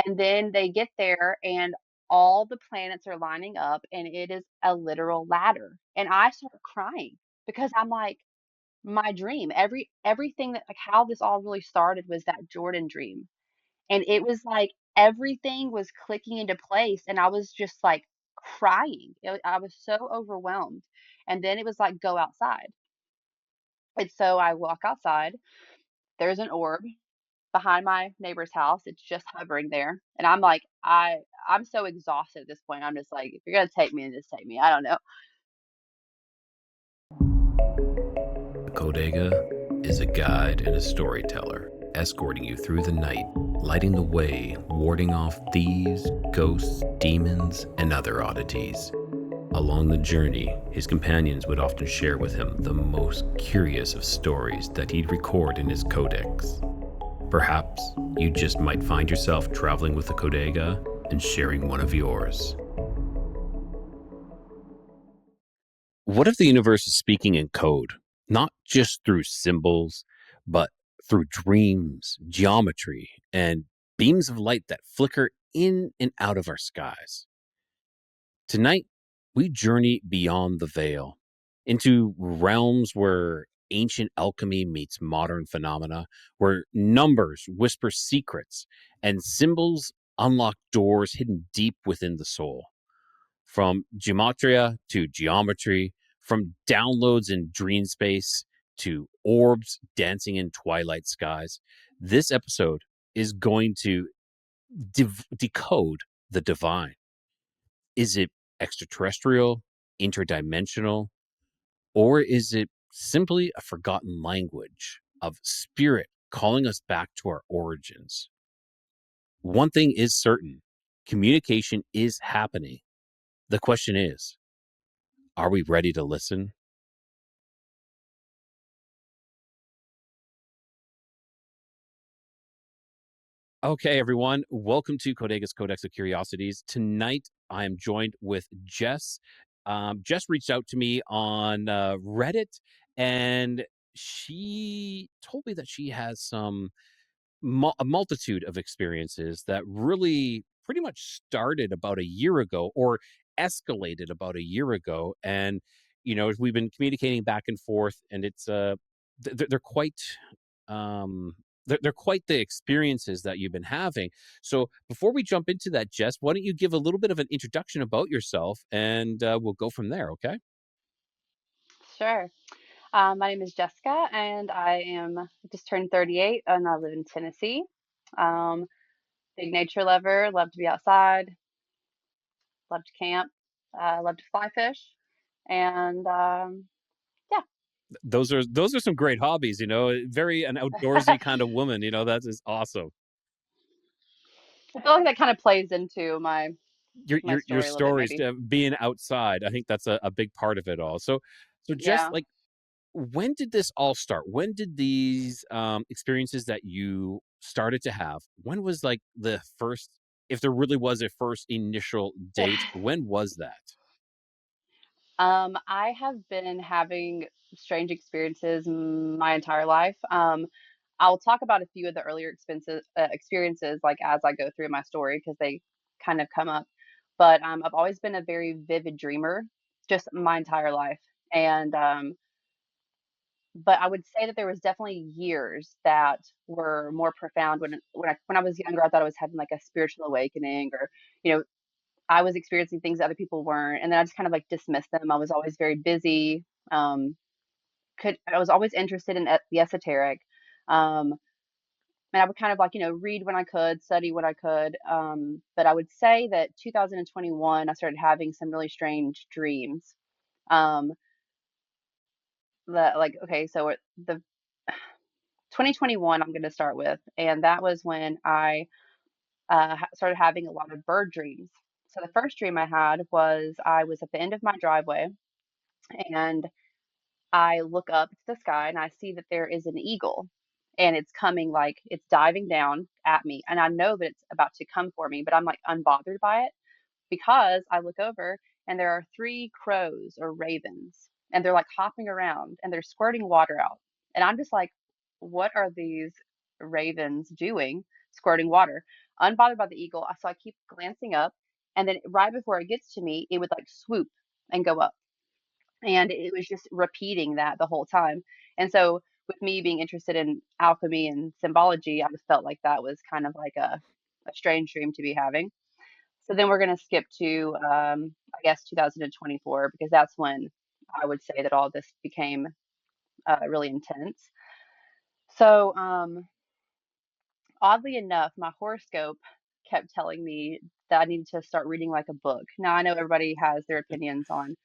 And then they get there and all the planets are lining up and it is a literal ladder. And I start crying because I'm like, my dream, everything that like how this all really started was that Jordan dream. And it was like everything was clicking into place and I was just like crying. I was so overwhelmed. And then it was like, go outside. And so I walk outside. There's an orb behind my neighbor's house. It's just hovering there. And I'm like, I'm so exhausted at this point. I'm just like, if you're gonna take me, then just take me. I don't know. The Codega is a guide and a storyteller, escorting you through the night, lighting the way, warding off thieves, ghosts, demons, and other oddities. Along the journey, his companions would often share with him the most curious of stories that he'd record in his codex. Perhaps you just might find yourself traveling with the Codega and sharing one of yours. What if the universe is speaking in code, not just through symbols, but through dreams, geometry, and beams of light that flicker in and out of our skies? Tonight, we journey beyond the veil into realms where ancient alchemy meets modern phenomena, where numbers whisper secrets and symbols unlock doors hidden deep within the soul. From gematria to geometry, from downloads in dream space to orbs dancing in twilight skies, this episode is going to decode the divine. Is it extraterrestrial, interdimensional, or is it simply a forgotten language of spirit calling us back to our origins? One thing is certain: communication is happening. The question is, are we ready to listen? Okay, everyone, welcome to Codega's Codex of Curiosities. Tonight, I am joined with Jess. Jess reached out to me on Reddit, and she told me that she has a multitude of experiences that really pretty much started about a year ago or escalated about a year ago. And, we've been communicating back and forth, and it's they're quite um they're quite the experiences that you've been having. So before we jump into that, Jess, why don't you give a little bit of an introduction about yourself, and we'll go from there. Okay. Sure. My name is Jessica, and just turned 38, and I live in Tennessee. Um, Big nature lover, love to be outside, love to camp, love to fly fish, and yeah, Those are some great hobbies, very an outdoorsy kind of woman, that is awesome. I feel like that kind of plays into your my your your story a little bit, stories, maybe. being outside, I think that's a big part of it all. So just Yeah. like, when did this all start? When did these experiences that you started to have, when was like the first, if there really was a first initial date, when was that? I have been having strange experiences my entire life. I'll talk about a few of the earlier experiences, like as I go through my story, because they kind of come up. But I've always been a very vivid dreamer, just my entire life. And but I would say that there was definitely years that were more profound when I was younger. I thought I was having like a spiritual awakening, or you know, I was experiencing things that other people weren't, and then I just kind of like dismissed them. I was always very busy. Um, I was always interested in the esoteric. Um, and I would kind of like, read when I could, study when I could. But I would say that 2021, I started having some really strange dreams. Um, that like, okay, so the 2021, I'm going to start with, and that was when I started having a lot of bird dreams. So the first dream I had was I was at the end of my driveway, and I look up to the sky and I see that there is an eagle, and it's coming, like it's diving down at me, and I know that it's about to come for me, but I'm like unbothered by it because I look over and there are three crows or ravens, and they're like hopping around and they're squirting water out. And I'm just like, what are these ravens doing squirting water? unbothered by the eagle. So I keep glancing up, and then right before it gets to me, it would like swoop and go up. And it was just repeating that the whole time. And so with me being interested in alchemy and symbology, I just felt like that was kind of like a strange dream to be having. So then we're going to skip to, I guess, 2024, because that's when I would say that all this became really intense. So, oddly enough, my horoscope kept telling me that I needed to start reading like a book. Now, I know everybody has their opinions on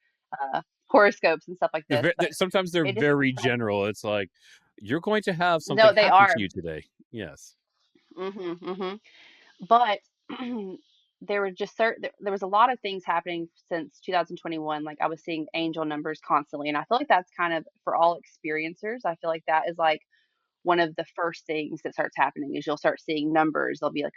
uh, horoscopes and stuff like this, but Sometimes they're it just very felt, general. It's like, you're going to have something no, they happen are. to you today. Yes. Hmm. But there were just there was a lot of things happening since 2021. Like I was seeing angel numbers constantly, and I feel like that's kind of for all experiencers. I feel like that is like one of the first things that starts happening is you'll start seeing numbers. They'll be like,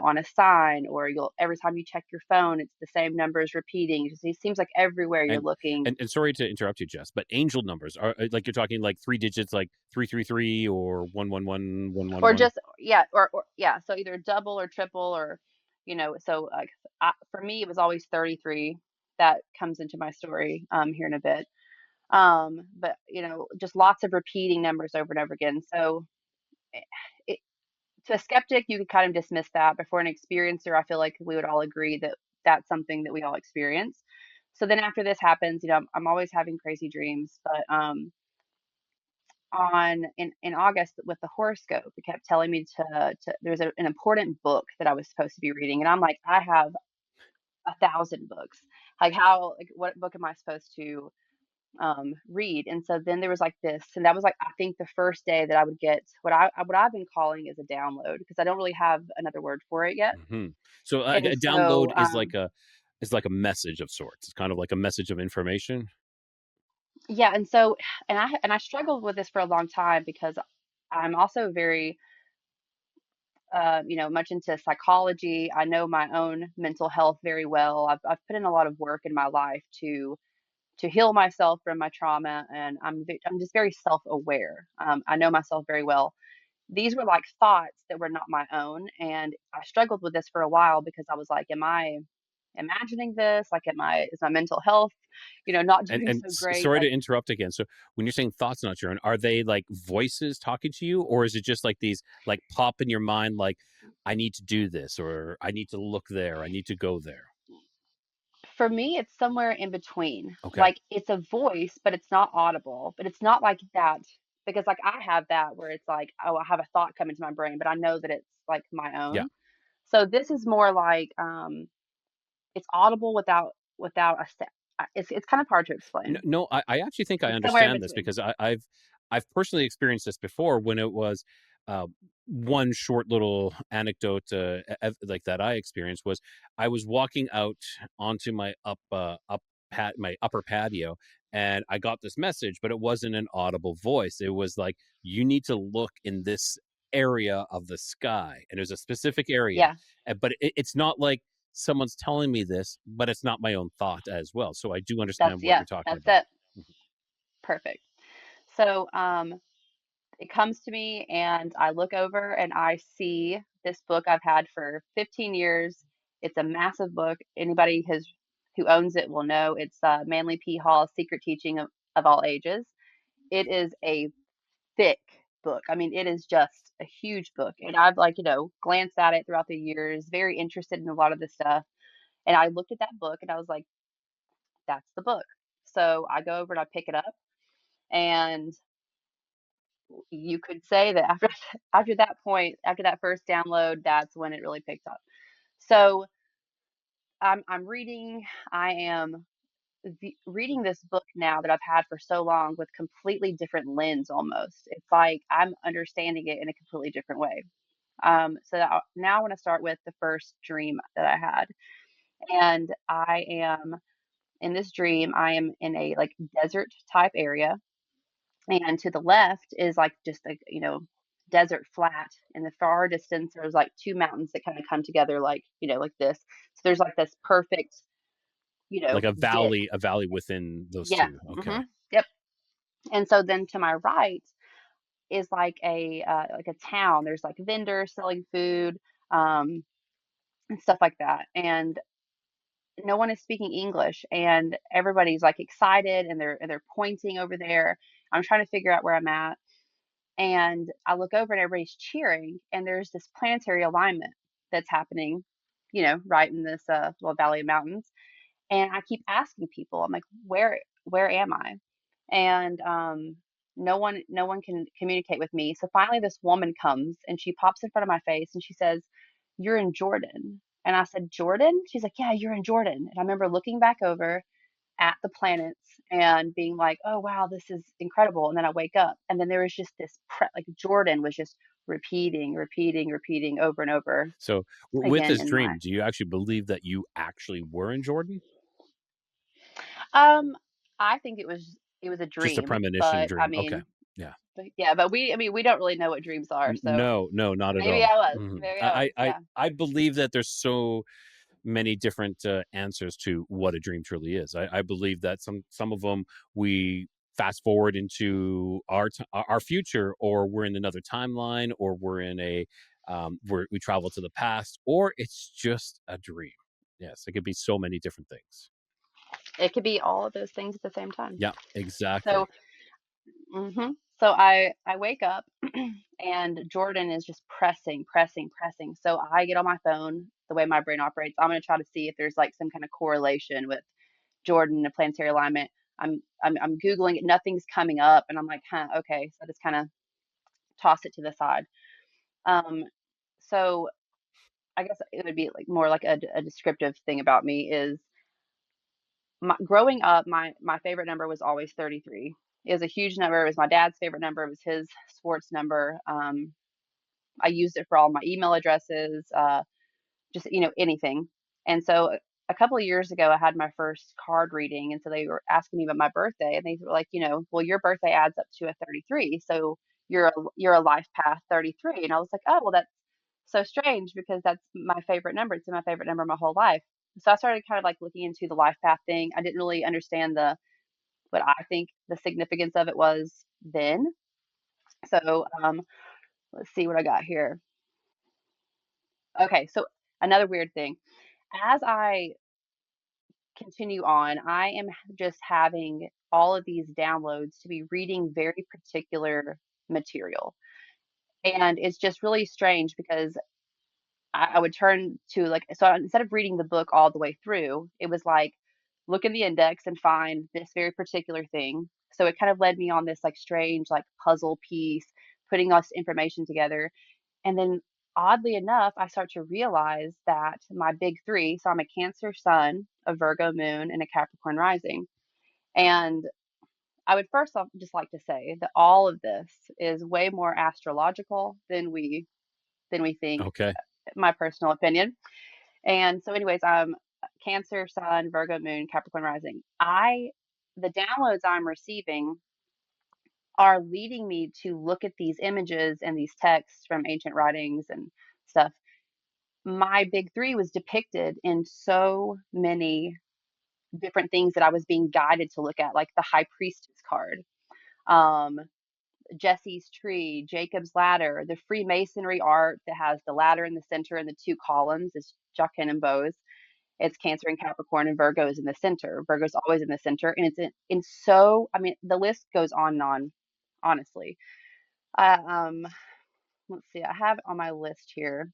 on a sign, or you'll every time you check your phone, it's the same numbers repeating. It seems like everywhere you're And, looking, and sorry to interrupt you, Jess, but angel numbers are like, you're talking like 3 digits, like 333 or 111 or 111. just yeah, or yeah. So either double or triple, or So like for me, it was always 33. That comes into my story here in a bit. But just lots of repeating numbers over and over again. So it, to a skeptic, you could kind of dismiss that, but for an experiencer, I feel like we would all agree that that's something that we all experience. So then after this happens, I'm always having crazy dreams, but in August with the horoscope, it kept telling me to there's an important book that I was supposed to be reading, and I'm like, I have 1,000 books. Like what book am I supposed to read? And so then there was like this, and that was like I think the first day that I would get what I've been calling is a download, because I don't really have another word for it yet. Hmm. So And a download so is like a message of sorts. It's kind of like a message of information. yeah, and I struggled with this for a long time, because I'm also very much into psychology. I know my own mental health very well. I've put in a lot of work in my life to heal myself from my trauma, and I'm just very self-aware. I know myself very well. These were like thoughts that were not my own, and I struggled with this for a while, because I was like, am I imagining this? Like, is my mental health, not doing so great? Sorry to Like, interrupt again. So when you're saying thoughts not your own, are they like voices talking to you, or is it just like these like pop in your mind, like, I need to do this, or I need to look there, I need to go there? for me, it's somewhere in between. Okay. Like, it's a voice, but it's not audible. But it's not like that, because like I have that where it's like, oh, I have a thought come into my brain, but I know that it's like my Yeah. own. So this is more like it's audible without a step. It's kind of hard to No, explain. no, I actually think I It's somewhere in understand this between. because I've personally experienced this before when it was uh, one short little anecdote like that I experienced was I was walking out onto my my upper patio, and I got this message, but it wasn't an audible voice. It was like, you need to look in this area of the sky, and there's a specific area, Yeah, but it's not like someone's telling me this, but it's not my own thought as well. So I do understand what yeah, you're talking that's about. it. Perfect. So it comes to me, and I look over and I see this book I've had for 15 years. It's a massive book. Anybody who owns it will know it's Manly P. Hall's Secret Teaching of All Ages. It is a thick book. I mean, it is just a huge book. And I've like, glanced at it throughout the years, very interested in a lot of this stuff. And I looked at that book and I was like, that's the book. So I go over and I pick it up, and you could say that after after that point, after that first download, that's when it really picked up. So I'm reading. I am reading this book now that I've had for so long with completely different lens almost. It's like I'm understanding it in a completely different way. Now I want to start with the first dream that I had. And I am in this dream, I am in a like desert type area. And to the left is like just like, desert flat. In the far distance, there's like two mountains that kind of come together like, like this. So there's like this perfect, Like dip. a valley within those Yeah. two. Okay. Yep. And so then to my right is like a town. There's like vendors selling food. um, and stuff like that. And no one is speaking English, and everybody's like excited, and they're pointing over there. I'm trying to figure out where I'm at, and I look over and everybody's cheering, and there's this planetary alignment that's happening, right in this little valley of mountains. And I keep asking people, I'm like, where am I? And no one can communicate with me. So finally this woman comes and she pops in front of my face and she says, "You're in Jordan." And I said, "Jordan?" She's like, "Yeah, you're in Jordan." And I remember looking back over at the planets and being like, "Oh wow, this is incredible." And then I wake up and then there was just this like Jordan was just repeating over and over So with again this in my dream, do you actually believe that you actually were in Jordan? um I think it was a Just a dream, premonition but I dream. Okay. mean, Yeah. but yeah, but we don't really know what dreams are, so No, no, not at maybe all. I was. Mhm. Maybe I was. Yeah. I believe that there's so many different answers to what a dream truly is. I believe that some of them we fast forward into our future, or we're in another timeline, or we're in a we travel to the past, or it's just a dream. Yes, it could be so many different things. It could be all of those things at the same time. Yeah, So, exactly. so I wake up and Jordan is just pressing. So I get on my phone. The way my brain operates, I'm going to try to see if there's like some kind of correlation with Jordan and planetary alignment. I'm googling it. Nothing's coming up, and I'm like, huh, okay. So I just kind of toss it to the side. Um, so I guess it would be like more like a descriptive thing about me is growing up, my favorite number was always 33. It was a huge number. It was my dad's favorite number. It was his sports number. I used it for all my email addresses, just anything. And so a couple of years ago, I had my first card reading, and so they were asking me about my birthday, and they were like, well, your birthday adds up to a 33, so you're a life path 33. And I was like, oh, well, that's so strange because that's my favorite number. It's been my favorite number my whole life. So I started kind of like looking into the life path thing. I didn't really understand the what I think the significance of it was then. So let's see what I got here. Okay, so another weird thing. As I continue on, I am just having all of these downloads to be reading very particular material. And it's just really strange because I would turn to like, so instead of reading the book all the way through, it was like, look in the index and find this very particular thing. So it kind of led me on this like strange, like puzzle piece, putting all this information together. And then oddly enough, I start to realize that my big three, so I'm a Cancer sun, a Virgo moon, and a Capricorn rising. And I would first off just like to say that all of this is way more astrological than we think, Okay. my personal opinion. And so anyways, I'm Cancer sun, Virgo moon, Capricorn rising. The downloads I'm receiving are leading me to look at these images and these texts from ancient writings and stuff. My big three was depicted in so many different things that I was being guided to look at, like the High Priestess card, um, Jesse's tree, Jacob's ladder, the Freemasonry art that has the ladder in the center and the two columns is Jachin and Bose. It's Cancer and Capricorn, and Virgo is in the center. Virgo's always in the center, and it's in so. I mean, the list goes on and on. Honestly, uh, um, let's see. I have it on my list here.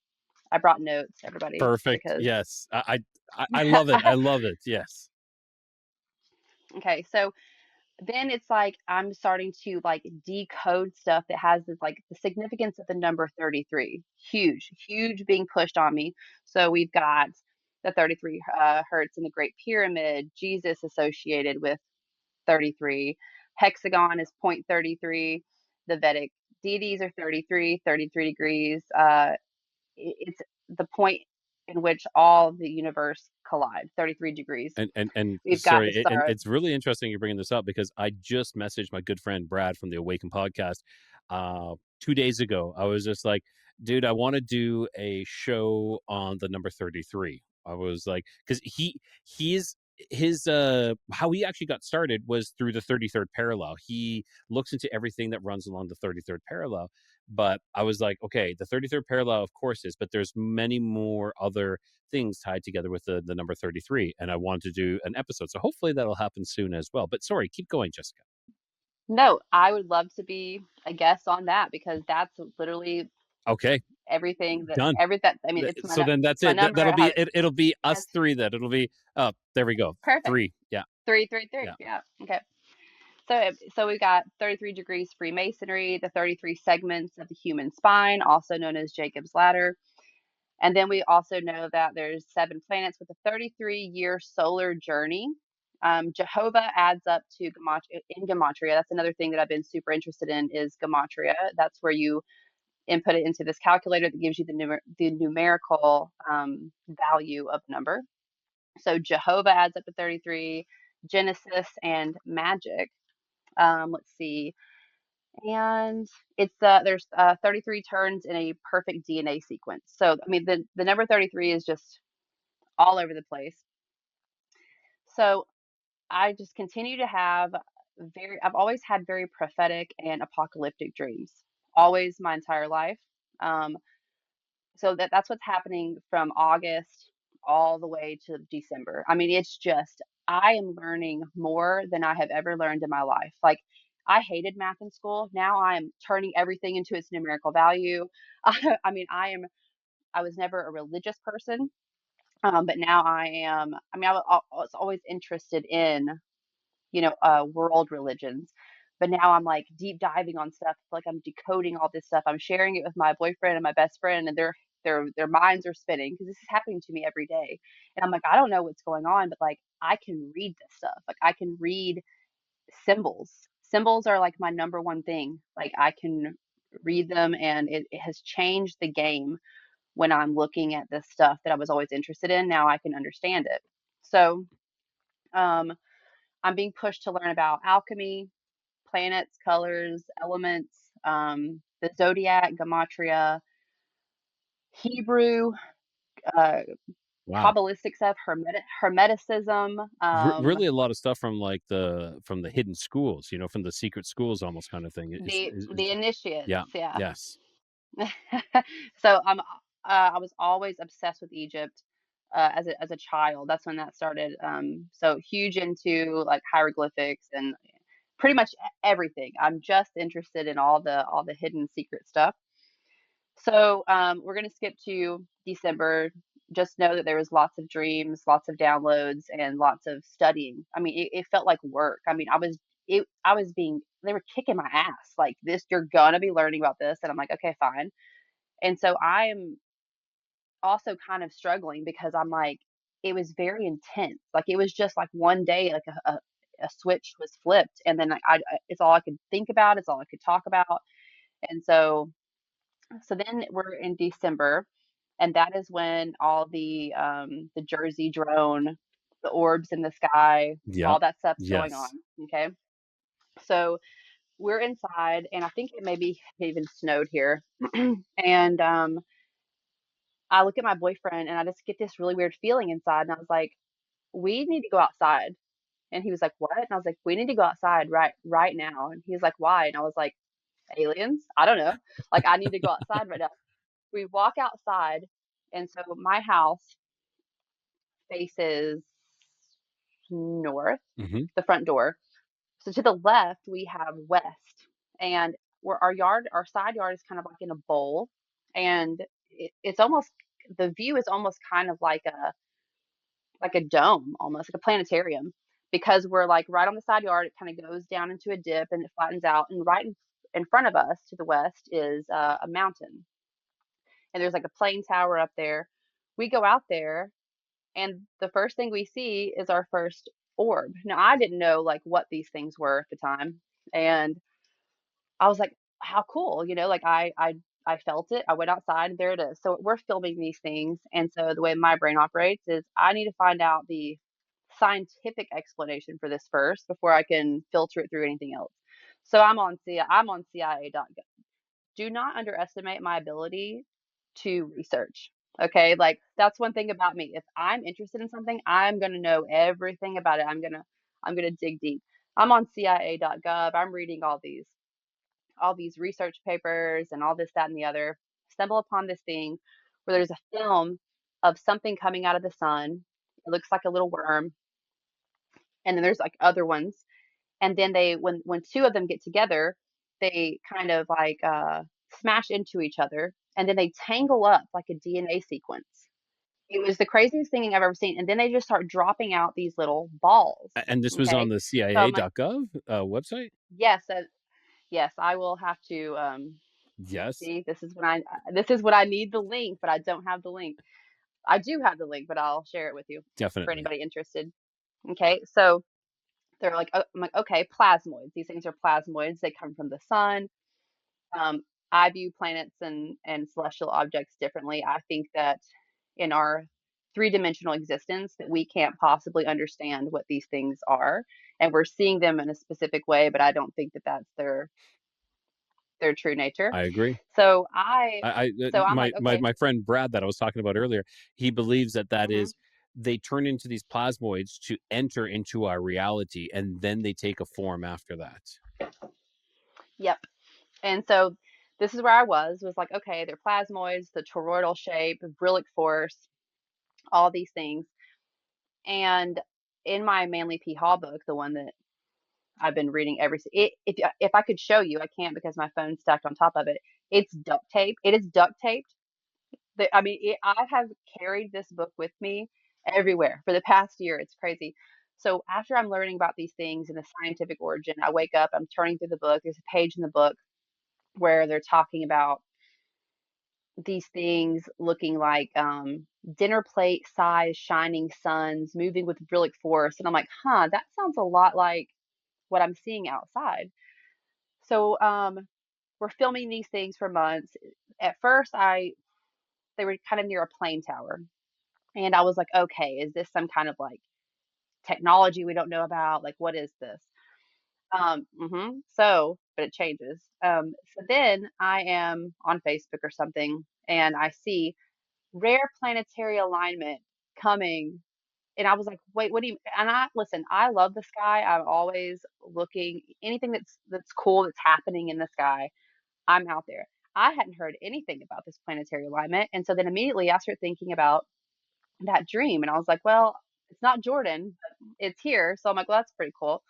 I brought notes, everybody, Perfect. because Yes. I love it. I love it. Yes. okay, so then it's like I'm starting to like decode stuff that has this like the significance of the number 33. Huge being pushed on me. So we've got the 33 hertz in the Great Pyramid, Jesus associated with 33. Hexagon is point 33. The Vedic deities are 33, 33 degrees. It's the point in which all the universe collide, 33 degrees. And We've got the sorry, and star. it's really interesting you're bringing this up because I just messaged my good friend Brad from the Awaken Podcast 2 days ago. I was just like, dude, I want to do a show on the number 33. I was like, because he's his how he actually got started was through the 33rd parallel. He looks into everything that runs along the 33rd parallel, but I was like, okay, the 33rd parallel, of course, is, but there's many more other things tied together with the number 33, and I wanted to do an episode. So hopefully that'll happen soon as well. But sorry, keep going, Jessica. No, I would love to be a guest on that because that's literally Okay, everything that done. I mean, it's So then that's it's my it. number. That'll It be has it. It'll be it has us three. Then it'll be. Oh, there we go. perfect. Three. Yeah. 333. Yeah. Yeah. Okay. So we've got 33 degrees Freemasonry, the 33 segments of the human spine, also known as Jacob's ladder. And then we also know that there's 7 planets with a 33-year solar journey. Jehovah adds up to gematria. That's another thing that I've been super interested in is gematria. That's where you input it into this calculator that gives you the numerical value of the number. So Jehovah adds up to 33, Genesis and magic. Let's see. And it's there's 33 turns in a perfect DNA sequence. So I mean the number 33 is just all over the place. So I just continue to have I've always had very prophetic and apocalyptic dreams. Always my entire life. Um, so that's what's happening from August all the way to December. I mean, it's just I am learning more than I have ever learned in my life. Like I hated math in school. Now I am turning everything into its numerical value. I mean, I was never a religious person, but now I am. I mean, I was always interested in world religions. But now I'm like deep diving on stuff. Like I'm decoding all this stuff. I'm sharing it with my boyfriend and my best friend, and their minds are spinning because this is happening to me every day. And I'm like, I don't know what's going on, but like I can read this stuff. Like I can read symbols. Symbols are like my number one thing. Like I can read them, and it has changed the game when I'm looking at this stuff that I was always interested in. Now I can understand it. So um, I'm being pushed to learn about alchemy, planets, colors, elements, the zodiac, gematria, Hebrew, uh, Wow. Kabbalistic stuff, Hermeticism, Really, a lot of stuff from like the hidden schools. From the secret schools, almost kind of thing. the initiates. Yeah. Yeah. Yes. So I was always obsessed with Egypt as a child. That's when that started. So huge into like hieroglyphics and pretty much everything. I'm just interested in all the hidden secret stuff. So we're going to skip to December. Just know that there was lots of dreams, lots of downloads, and lots of studying. I mean, it felt like work. I mean, I was being, they were kicking my ass like this. You're gonna be learning about this, and I'm like, okay, fine. And so I'm also kind of struggling because I'm like, it was very intense. Like it was just like one day, like a switch was flipped, and then like it's all I could think about. It's all I could talk about, and so then we're in December, and that is when all the Jersey drone, the orbs in the sky, Yep. all that stuff's going on. Yes. Okay, so we're inside, and I think it maybe even snowed here, and I look at my boyfriend, and I just get this really weird feeling inside, and I was like, "We need to go outside." And he was like, "What?" And I was like, "We need to go outside right now." And he was like, "Why?" And I was like, "Aliens? I don't know. Like I need to go outside right now." We walk outside, and so my house faces north, Hmm. the front door. So to the left we have west, and where our side yard is kind of like in a bowl, and it's almost the view is almost kind of like a dome, almost like a planetarium, because we're like right on the side yard. It kind of goes down into a dip and it flattens out, and right in front of us to the west is a mountain, and there's like a plane tower up there. We go out there, and the first thing we see is our first orb. Now I didn't know like what these things were at the time, and I was like, how cool, like I felt it. I went outside and there it is. So we're filming these things, and so the way my brain operates is I need to find out the scientific explanation for this first before I can filter it through anything else. So I'm on CIA.gov. Do not underestimate my ability to research. Okay, like that's one thing about me. If I'm interested in something, I'm gonna know everything about it. I'm gonna dig deep. I'm on CIA.gov. I'm reading all these. all these research papers and all this, that, and the other. Stumble upon this thing where there's a film of something coming out of the sun. It looks like a little worm, and then there's like other ones. And then they, when two of them get together, they kind of like smash into each other, and then they tangle up like a DNA sequence. It was the craziest thing I've ever seen. And then they just start dropping out these little balls. And this was on Okay, the so I'm like, CIA.gov website. yes, yes, I will have to. Yes, See, this is what I need the link, but I don't have the link. I do have the link, but I'll share it with you for definitely. anybody interested. Okay, so they're like, oh, I'm like, okay, plasmoids. These things are plasmoids. They come from the sun. Um, I view planets and celestial objects differently. I think that in our three-dimensional existence, that we can't possibly understand what these things are, and we're seeing them in a specific way, but I don't think that that's their true nature. I agree. So I, so I'm like, okay, My friend Brad that I was talking about earlier, he believes that hmm, is they turn into these plasmoids to enter into our reality, and then they take a form after that. yep. And so this is where I was like, okay, they're plasmoids, the toroidal shape, Brillic force, all these things. And in my Manly P. Hall book, the one that I've been reading if I could show you, I can't because my phone's stacked on top of it. It's duct tape. It is duct taped. I mean, I have carried this book with me everywhere for the past year. It's crazy. So after I'm learning about these things and the scientific origin, I wake up, I'm turning through the book. There's a page in the book where they're talking about these things looking like dinner plate size shining suns moving with brilliant force. And I'm like, huh, that sounds a lot like what I'm seeing outside. So we're filming these things for months. At first, they were kind of near a plane tower. And I was like, okay, is this some kind of like technology we don't know about? Like, what is this? But it changes. So then I am on Facebook or something, and I see rare planetary alignment coming. And I was like, wait, what do you, and I, listen, I love the sky. I'm always looking, anything that's cool, that's happening in the sky, I'm out there. I hadn't heard anything about this planetary alignment. And so then immediately I started thinking about that dream. And I was like, well, it's not Jordan, but it's here. So I'm like, well, that's pretty cool.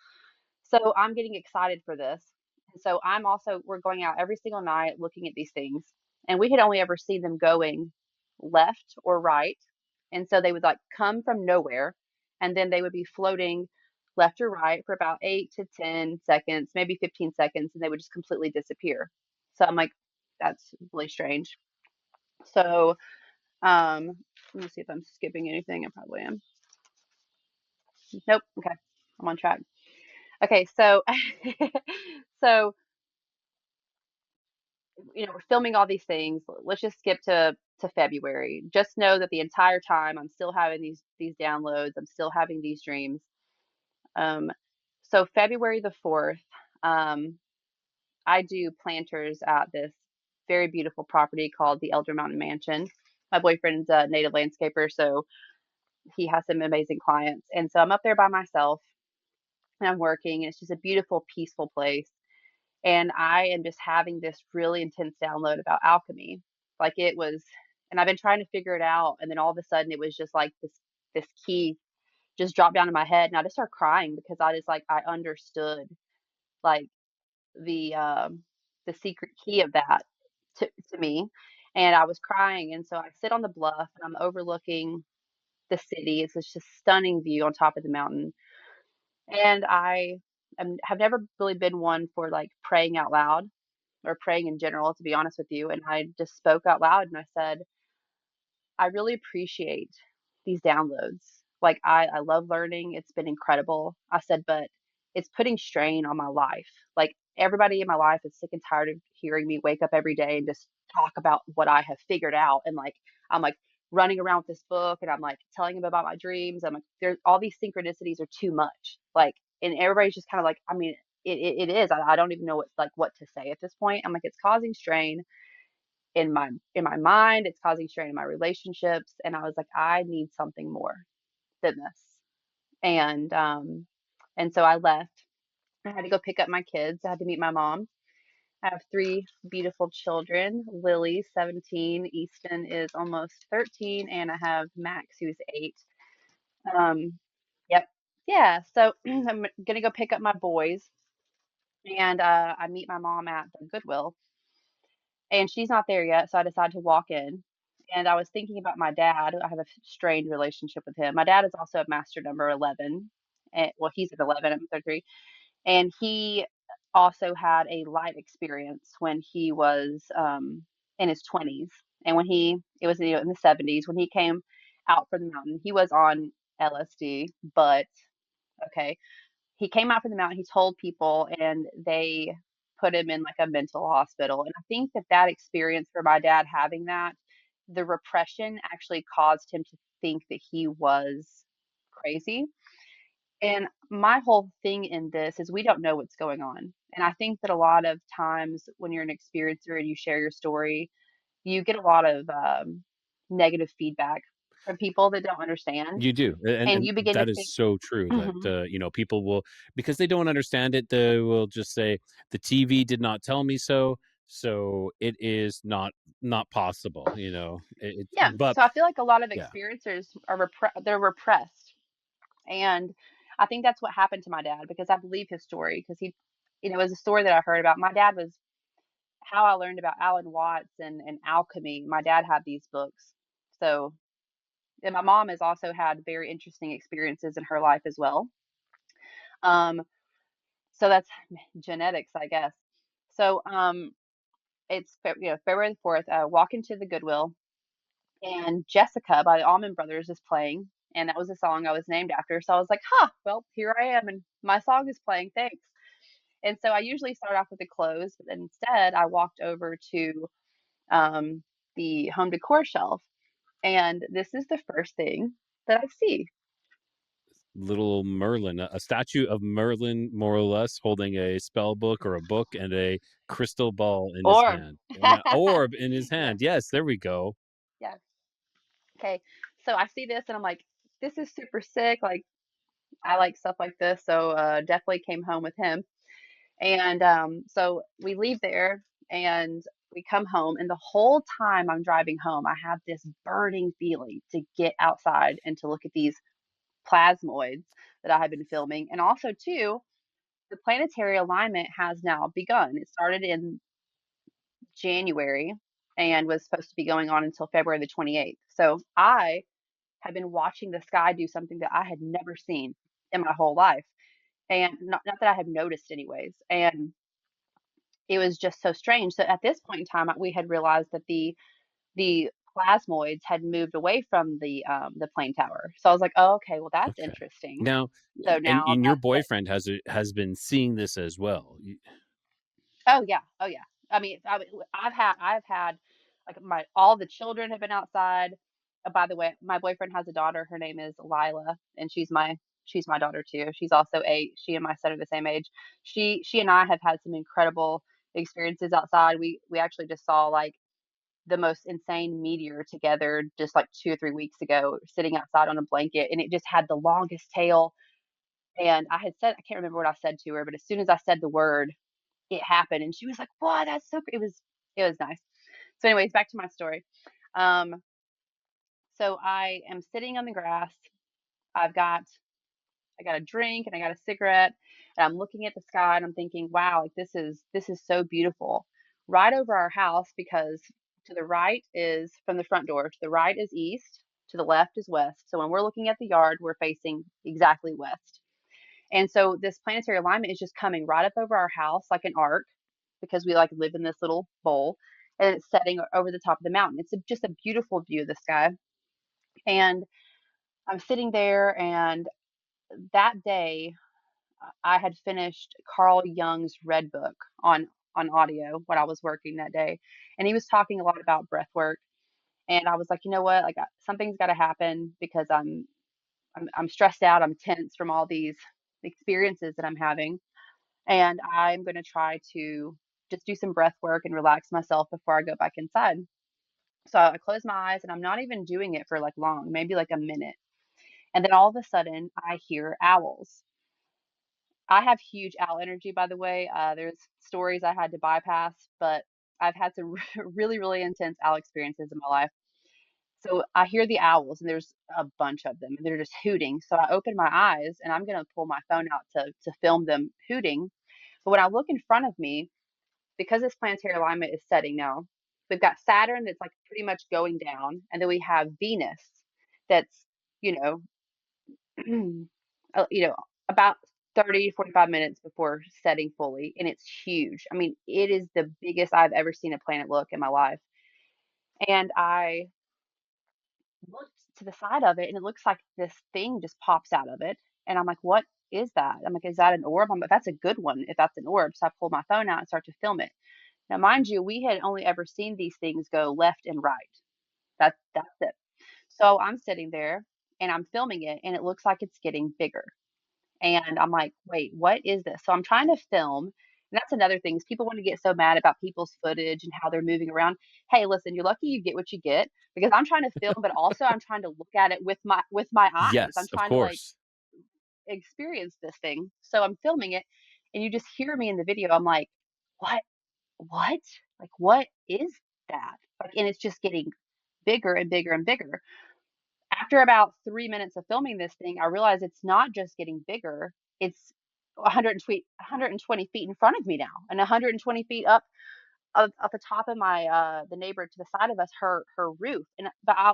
So I'm getting excited for this. And so we're going out every single night looking at these things. And we had only ever seen them going left or right. And so they would like come from nowhere, and then they would be floating left or right for about 8 to 10 seconds, maybe 15 seconds, and they would just completely disappear. So I'm like, that's really strange. So let me see if I'm skipping anything. I probably am. Nope. Okay. I'm on track. Okay, so so we're filming all these things. Let's just skip to February. Just know that the entire time I'm still having these downloads. I'm still having these dreams. Um, so February the 4th, um, I do planters at this very beautiful property called the Elder Mountain Mansion. My boyfriend's a native landscaper, so he has some amazing clients. And so I'm up there by myself and I'm working. It's just a beautiful, peaceful place. And I am just having this really intense download about alchemy. Like it was, and I've been trying to figure it out. And then all of a sudden it was just like this key just dropped down in my head, and I just started crying because I understood like the um the secret key of that to me. And I was crying, and so I sit on the bluff and I'm overlooking the city. It's just a stunning view on top of the mountain. And have never really been one for like praying out loud or praying in general, to be honest with you. And I just spoke out loud and I said, I really appreciate these downloads. Like I love learning. It's been incredible. I said, but it's putting strain on my life. Like everybody in my life is sick and tired of hearing me wake up every day and just talk about what I have figured out. And like I'm like running around with this book and I'm like telling them about my dreams. I'm like, there's all these synchronicities are too much. Like, and everybody's just kind of like, I mean, it is. I don't even know what to say at this point. I'm like, it's causing strain in my mind. It's causing strain in my relationships. And I was like, I need something more than this. And so I left. I had to go pick up my kids. I had to meet my mom. I have three beautiful children. Lily, 17, Easton is almost 13, and I have Max, who's 8. Um, yep. Yeah, so I'm gonna go pick up my boys, and I meet my mom at the Goodwill, and she's not there yet, so I decide to walk in. And I was thinking about my dad. I have a strained relationship with him. My dad is also a master number 11. And, well, he's at 11, I'm 33. And he also had a light experience when he was in his 20s. And when it was in the 70s, when he came out from the mountain, he was on LSD, but okay, he came out from the mountain, he told people, and they put him in like a mental hospital. And I think that that experience for my dad having that, the repression actually caused him to think that he was crazy. And my whole thing in this is we don't know what's going on. And I think that a lot of times when you're an experiencer and you share your story, you get a lot of negative feedback from people that don't understand. You do, And and you begin to that is think, so true that, mhm, people will, because they don't understand it, they will just say, "The TV did not tell me so, so it is not possible," yeah. but So I feel like a lot of yeah, experiencers are they're repressed. And I think that's what happened to my dad because I believe his story because it was a story that I heard about. My dad was how I learned about Alan Watts and alchemy. My dad had these books. So, and my mom has also had very interesting experiences in her life as well. Um, so that's genetics, I guess. So, it's February the 4th. Walk into the Goodwill, and Jessica by the Allman Brothers is playing, and that was a song I was named after. So I was like, "Huh, well, here I am, and my song is playing. Thanks." And so I usually start off with the clothes, but instead I walked over to um, the home decor shelf, and this is the first thing that I see. little Merlin, a statue of Merlin, more or less, holding a spell book or a book and a crystal ball in his Orb. hand, and an orb in his Yeah, hand. Yes, there we go. yeah. Okay. So I see this and I'm like, this is super sick. Like I like stuff like this, so definitely came home with him. And so we leave there and we come home, and the whole time I'm driving home, I have this burning feeling to get outside and to look at these plasmoids that I have been filming. And also, too, the planetary alignment has now begun. It started in January and was supposed to be going on until February the 28th. So I have been watching the sky do something that I had never seen in my whole life. And not that I have noticed, anyways. And it was just so strange. So at this point in time, we had realized that the plasmoids had moved away from the plane tower. So I was like, oh, okay, well that's Okay. interesting. Now, So now and your that's what. boyfriend has been seeing this as well. Oh yeah, oh yeah. I've had like my all the children have been outside. By the way, my boyfriend has a daughter. Her name is Lila, and she's my daughter too. She's also 8. She and my son are the same age. She and I have had some incredible experiences outside. We actually just saw like the most insane meteor together just like 2 or 3 weeks ago, sitting outside on a blanket, and it just had the longest tail. And I can't remember what I said to her, but as soon as I said the word, it happened, and she was like, "What? That's so it was nice." So anyways, back to my story. Um, so I am sitting on the grass. I've got I got a drink and I got a cigarette, and I'm looking at the sky and I'm thinking, "Wow, like this is so beautiful." Right over our house, because to the right is from the front door, to the right is east, to the left is west. So when we're looking at the yard, we're facing exactly west. And so this planetary alignment is just coming right up over our house like an arc, because we like live in this little bowl, and it's setting over the top of the mountain. It's just a beautiful view of the sky. And I'm sitting there, and that day I had finished Carl Jung's Red Book on audio when I was working that day, and he was talking a lot about breath work. And I was like, you know what, like something's got to happen because I'm stressed out, I'm tense from all these experiences that I'm having, and I'm going to try to just do some breath work and relax myself before I go back inside. So I close my eyes and I'm not even doing it for like long, maybe like a minute. And then all of a sudden I hear owls. I have huge owl energy, by the way. There's stories I had to bypass, but I've had some really, really intense owl experiences in my life. So I hear the owls, and there's a bunch of them, and they're just hooting. So I open my eyes, and I'm gonna pull my phone out to film them hooting. But when I look in front of me, because this planetary alignment is setting now, we've got Saturn that's like pretty much going down, and then we have Venus that's, you know, you know, about 30, 45 minutes before setting fully, and it's huge. I mean, it is the biggest I've ever seen a planet look in my life. And I looked to the side of it, and it looks like this thing just pops out of it. And I'm like, what is that? I'm like, is that an orb? I'm like, that's a good one if that's an orb. So I pull my phone out and start to film it. Now, mind you, we had only ever seen these things go left and right. That's it. So I'm sitting there and I'm filming it, and it looks like it's getting bigger. And I'm like, wait, what is this? So I'm trying to film. And that's another thing is people want to get so mad about people's footage and how they're moving around. Hey, listen, you're lucky you get what you get because I'm trying to film, but also I'm trying to look at it with my eyes. I'm Yes, of trying to like course. experience this thing. So I'm filming it, and you just hear me in the video. I'm like, what? What? Like, what is that? Like, and it's just getting bigger and bigger and bigger. After about 3 minutes of filming this thing, I realize it's not just getting bigger, it's 120 feet in front of me now, and 120 feet up the top of my the neighbor to the side of us, her roof. And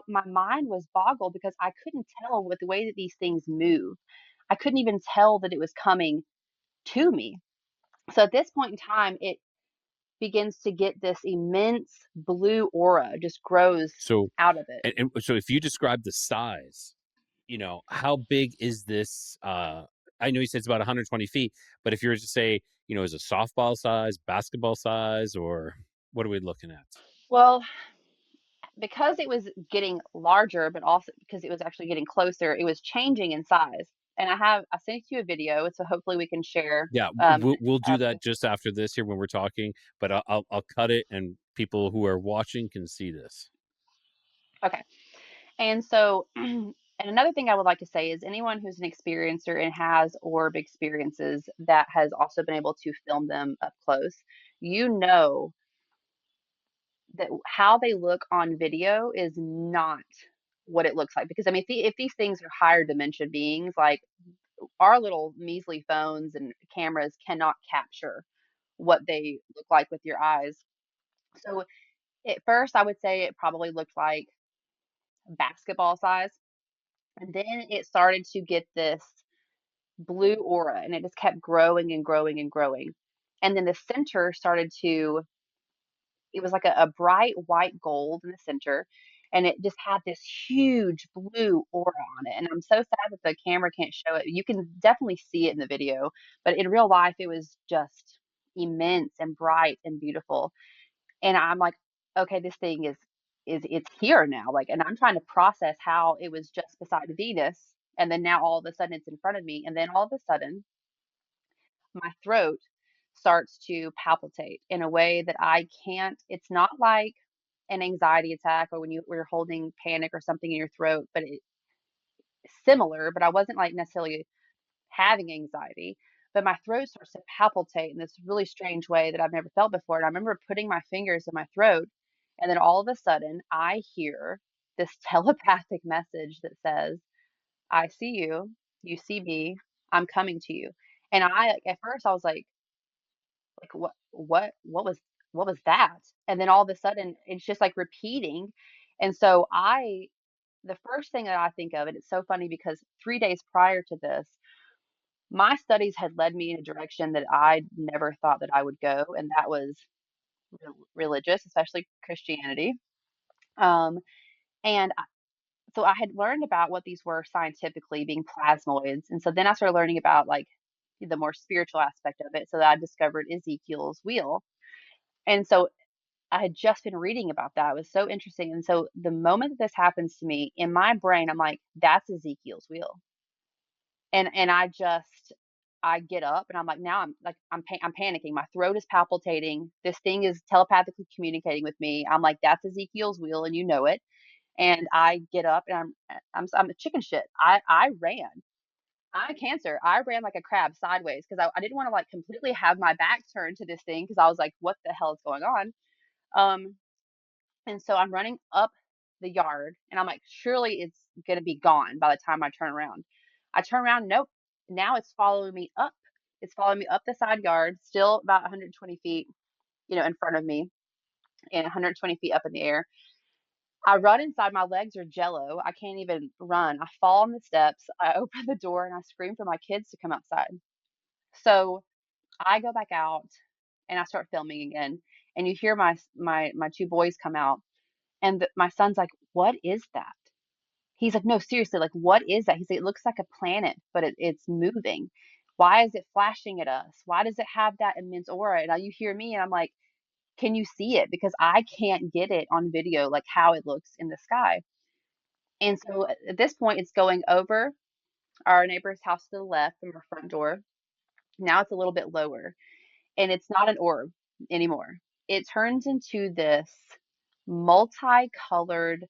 my mind was boggled because I couldn't tell with the way that these things move. I couldn't even tell that it was coming to me. So at this point in time, it begins to get this immense blue aura just grows So, out of it. and so if you describe the size, how big is this? I know you said it's about 120 feet, but if you were to say, is it softball size, basketball size, or what are we looking at? Well, because it was getting larger, but also because it was actually getting closer, it was changing in size. And I sent you a video, so hopefully we can share Yeah, um, we'll do after. that just after this here when we're talking, but I'll cut it and people who are watching can see this. Okay. And so, and another thing I would like to say is anyone who's an experiencer and has orb experiences that has also been able to film them up close, you know that how they look on video is not what it looks like. Because I mean, if these things are higher dimension beings, like our little measly phones and cameras cannot capture what they look like with your eyes. So at first, I would say it probably looked like basketball size. And then it started to get this blue aura, and it just kept growing and growing and growing. And then the center started to, it was like a bright white gold in the center. And it just had this huge blue aura on it. And I'm so sad that the camera can't show it. You can definitely see it in the video, but in real life, it was just immense and bright and beautiful. And I'm like, okay, this thing is it's here now. Like, and I'm trying to process how it was just beside Venus, and then now all of a sudden it's in front of me, and then all of a sudden my throat starts to palpitate in a way that I can't. It's not like an anxiety attack or when you're holding panic or something in your throat, but it's similar. But I wasn't like necessarily having anxiety, but my throat starts to palpitate in this really strange way that I've never felt before. And I remember putting my fingers in my throat, and then all of a sudden, I hear this telepathic message that says, I see you, you see me, I'm coming to you. And at first, I was like, what was that? And then all of a sudden, it's just like repeating. And so the first thing that I think of, and it's so funny because 3 days prior to this, my studies had led me in a direction that I never thought that I would go, and that was religious, especially Christianity. Um, and so I had learned about what these were scientifically, being plasmoids, and so then I started learning about like the more spiritual aspect of it. So that I discovered Ezekiels Wheel, and so I had just been reading about that. It was so interesting, and so the moment that this happens to me in my brain, I'm like, "That's Ezekiel's Wheel." And I get up and I'm like, now I'm like, I'm panicking. My throat is palpitating. This thing is telepathically communicating with me. I'm like, that's Ezekiel's wheel, and you know it. And I get up and I'm a chicken shit. I ran. I had cancer. I ran like a crab sideways because I didn't want to like completely have my back turned to this thing because I was like, what the hell is going on? Um, and so I'm running up the yard and I'm like, surely it's gonna be gone by the time I turn around. I turn around, nope. Now it's following me up. It's following me up the side yard, still about 120 feet, in front of me and 120 feet up in the air. I run inside, my legs are jello. I can't even run. I fall on the steps. I open the door and I scream for my kids to come outside. So I go back out and I start filming again. And you hear my two boys come out, and my son's like, "What is that?" He's like, "No, seriously, like what is that?" He's like, "It looks like a planet, but it's moving. Why is it flashing at us? Why does it have that immense aura?" And now you hear me, and I'm like, "Can you see it? Because I can't get it on video, like how it looks in the sky." And so at this point, it's going over our neighbor's house to the left from our front door. Now it's a little bit lower, and it's not an orb anymore. It turns into this multicolored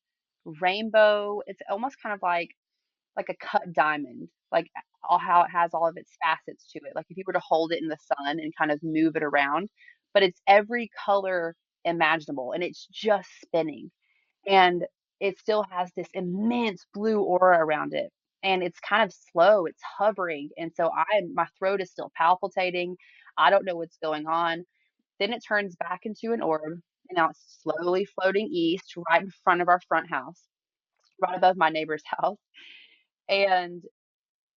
rainbow. It's almost kind of like a cut diamond, like all how it has all of its facets to it. Like if you were to hold it in the sun and kind of move it around, but it's every color imaginable and it's just spinning. And it still has this immense blue aura around it. And it's kind of slow, it's hovering. And so my throat is still palpitating. I don't know what's going on. Then it turns back into an orb. And now it's slowly floating east right in front of our front house, right above my neighbor's house. And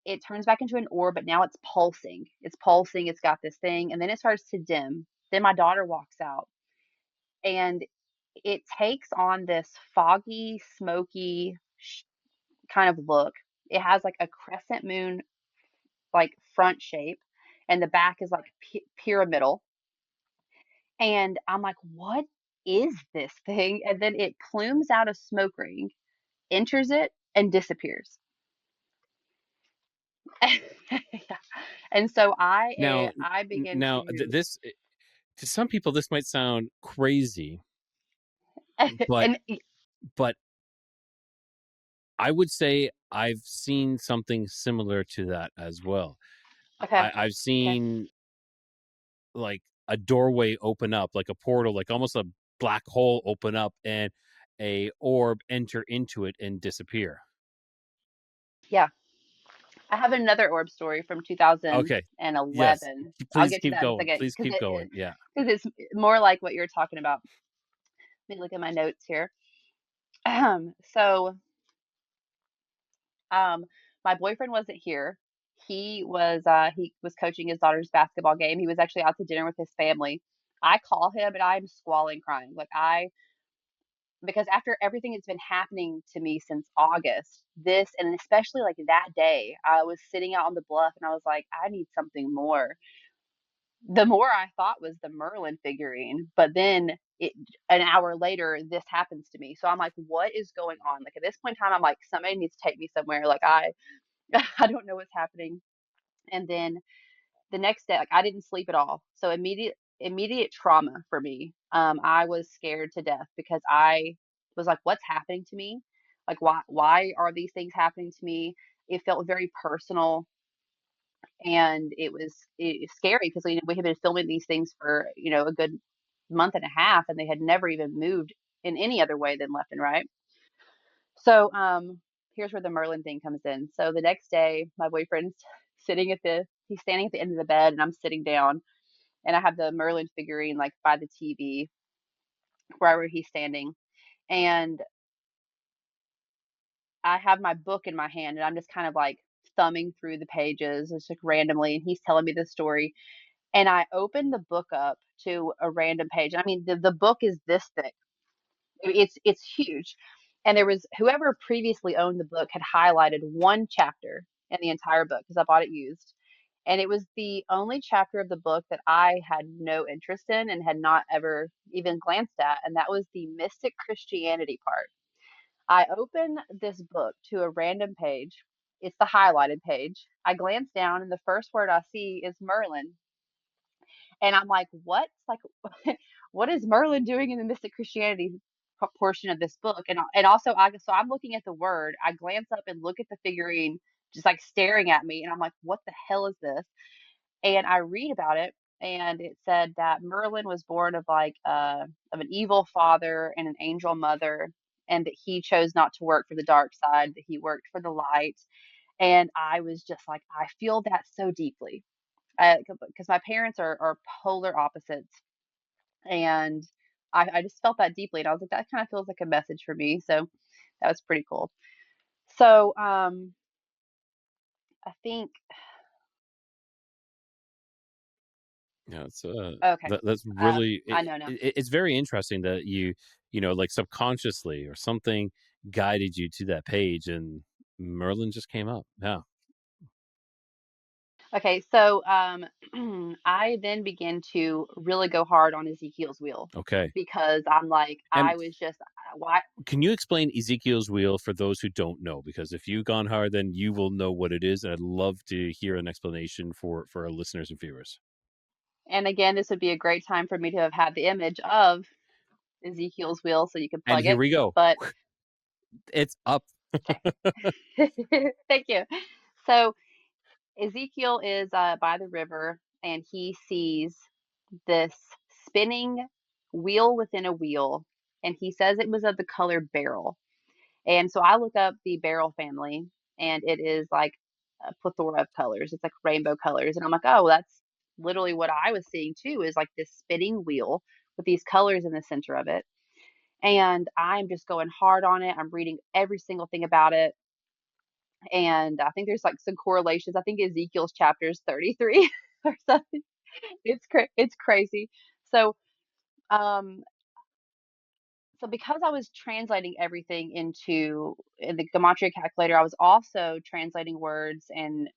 it turns back into an orb, but now it's pulsing. It's pulsing, it's got this thing, and then it starts to dim. Then my daughter walks out, and it takes on this foggy, smoky kind of look. It has like a crescent moon, like front shape, and the back is like pyramidal. And I'm like, what is this thing? And then it plumes out a smoke ring, enters it, and disappears. Yeah. And so Now, I begin now to this to some people this might sound crazy, but and but I would say I've seen something similar to that as well. okay, I've okay, seen like a doorway open up, like a portal, like almost a black hole open up, and a orb enter into it and disappear. yeah. I have another orb story from Okay. Yes. 2011. I'll Please get to keep that in a going. second Please keep going. Yeah. because it's more like what you're talking about. Let me look at my notes here. So, um, my boyfriend wasn't here. He was coaching his daughter's basketball game. He was actually out to dinner with his family. I call him and I'm squalling crying. Because after everything that's been happening to me since August, this and especially like that day, I was sitting out on the bluff and I was like, I need something more. The more I thought was the Merlin figurine, but then an hour later, this happens to me. So I'm like, what is going on? Like at this point in time, I'm like, somebody needs to take me somewhere. Like I don't know what's happening. And then the next day, like I didn't sleep at all. So immediate trauma for me. I was scared to death because I was like, what's happening to me? Like why are these things happening to me? It felt very personal and it was scary because we had been filming these things for, a good month and a half and they had never even moved in any other way than left and right. So here's where the Merlin thing comes in. So the next day, my boyfriend's he's standing at the end of the bed and I'm sitting down and I have the Merlin figurine like by the TV wherever he's standing. And I have my book in my hand and I'm just kind of like thumbing through the pages just like randomly and he's telling me the story. And I opened the book up to a random page. I mean, the book is this thick. It's huge. And there was whoever previously owned the book had highlighted one chapter in the entire book because I bought it used. And it was the only chapter of the book that I had no interest in and had not ever even glanced at, and that was the mystic Christianity part. I open this book to a random page. It's the highlighted page. I glance down, and the first word I see is Merlin. And I'm like, what? Like, what is Merlin doing in the mystic Christianity portion of this book? And also, so I'm looking at the word. I glance up and look at the figurine. just like staring at me. And I'm like, what the hell is this? And I read about it, and it said that Merlin was born of like of an evil father and an angel mother, and that he chose not to work for the dark side, that he worked for the light. And I was just like, I feel that so deeply, because my parents are polar opposites, and I just felt that deeply, and I was like, that kind of feels like a message for me. So that was pretty cool. So I think Yeah, it's okay, that's really I know now. it's very interesting that you know, like subconsciously or something guided you to that page, and Merlin just came up. Yeah. Okay, so I then began to really go hard on Ezekiel's Wheel, Okay. because I'm like, And I was just, why? can you explain Ezekiel's Wheel for those who don't know? Because if you've gone hard, then you will know what it is, and I'd love to hear an explanation for our listeners and viewers. And again, this would be a great time for me to have had the image of Ezekiel's Wheel so you could And plug here it. we go. But It's up. okay, thank you. So Ezekiel is by the river, and he sees this spinning wheel within a wheel, and he says it was of the color beryl. And so I look up the beryl family, and it is like a plethora of colors. It's like rainbow colors. And I'm like, oh, that's literally what I was seeing too, is like this spinning wheel with these colors in the center of it. And I'm just going hard on it. I'm reading every single thing about it. And I think there's like some correlations. I think Ezekiel's chapter is 33 or something. It's crazy. So um so because I was translating everything into in the gematria calculator, I was also translating words and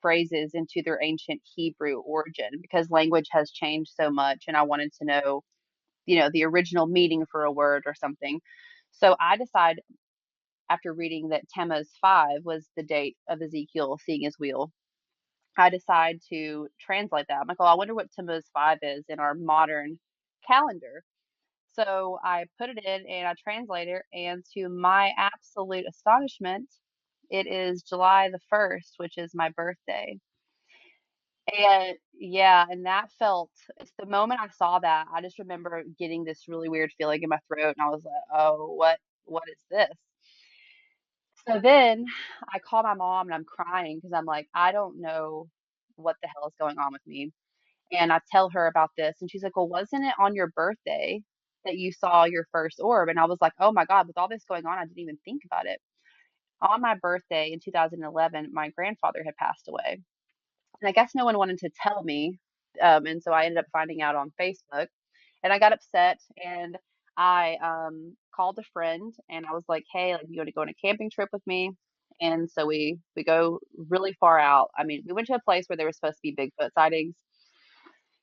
phrases into their ancient Hebrew origin, because language has changed so much, and I wanted to know, the original meaning for a word or something. So I decided, after reading that Tammuz 5 was the date of Ezekiel seeing his wheel, I decide to translate that. I'm like, oh, I wonder what Tammuz 5 is in our modern calendar. So I put it in and I translate it, and to my absolute astonishment, it is July the 1st, which is my birthday. And yeah, and that felt, it's the moment I saw that, I just remember getting this really weird feeling in my throat, and I was like, oh, what is this? So then I call my mom and I'm crying because I'm like, I don't know what the hell is going on with me. And I tell her about this, and she's like, well, wasn't it on your birthday that you saw your first orb? And I was like, oh my God, with all this going on, I didn't even think about it. On my birthday in 2011, my grandfather had passed away. And I guess no one wanted to tell me. And so I ended up finding out on Facebook, and I got upset, and I called a friend, and I was like, hey, like, you want to go on a camping trip with me? And so we go really far out. I mean, we went to a place where there was supposed to be Bigfoot sightings.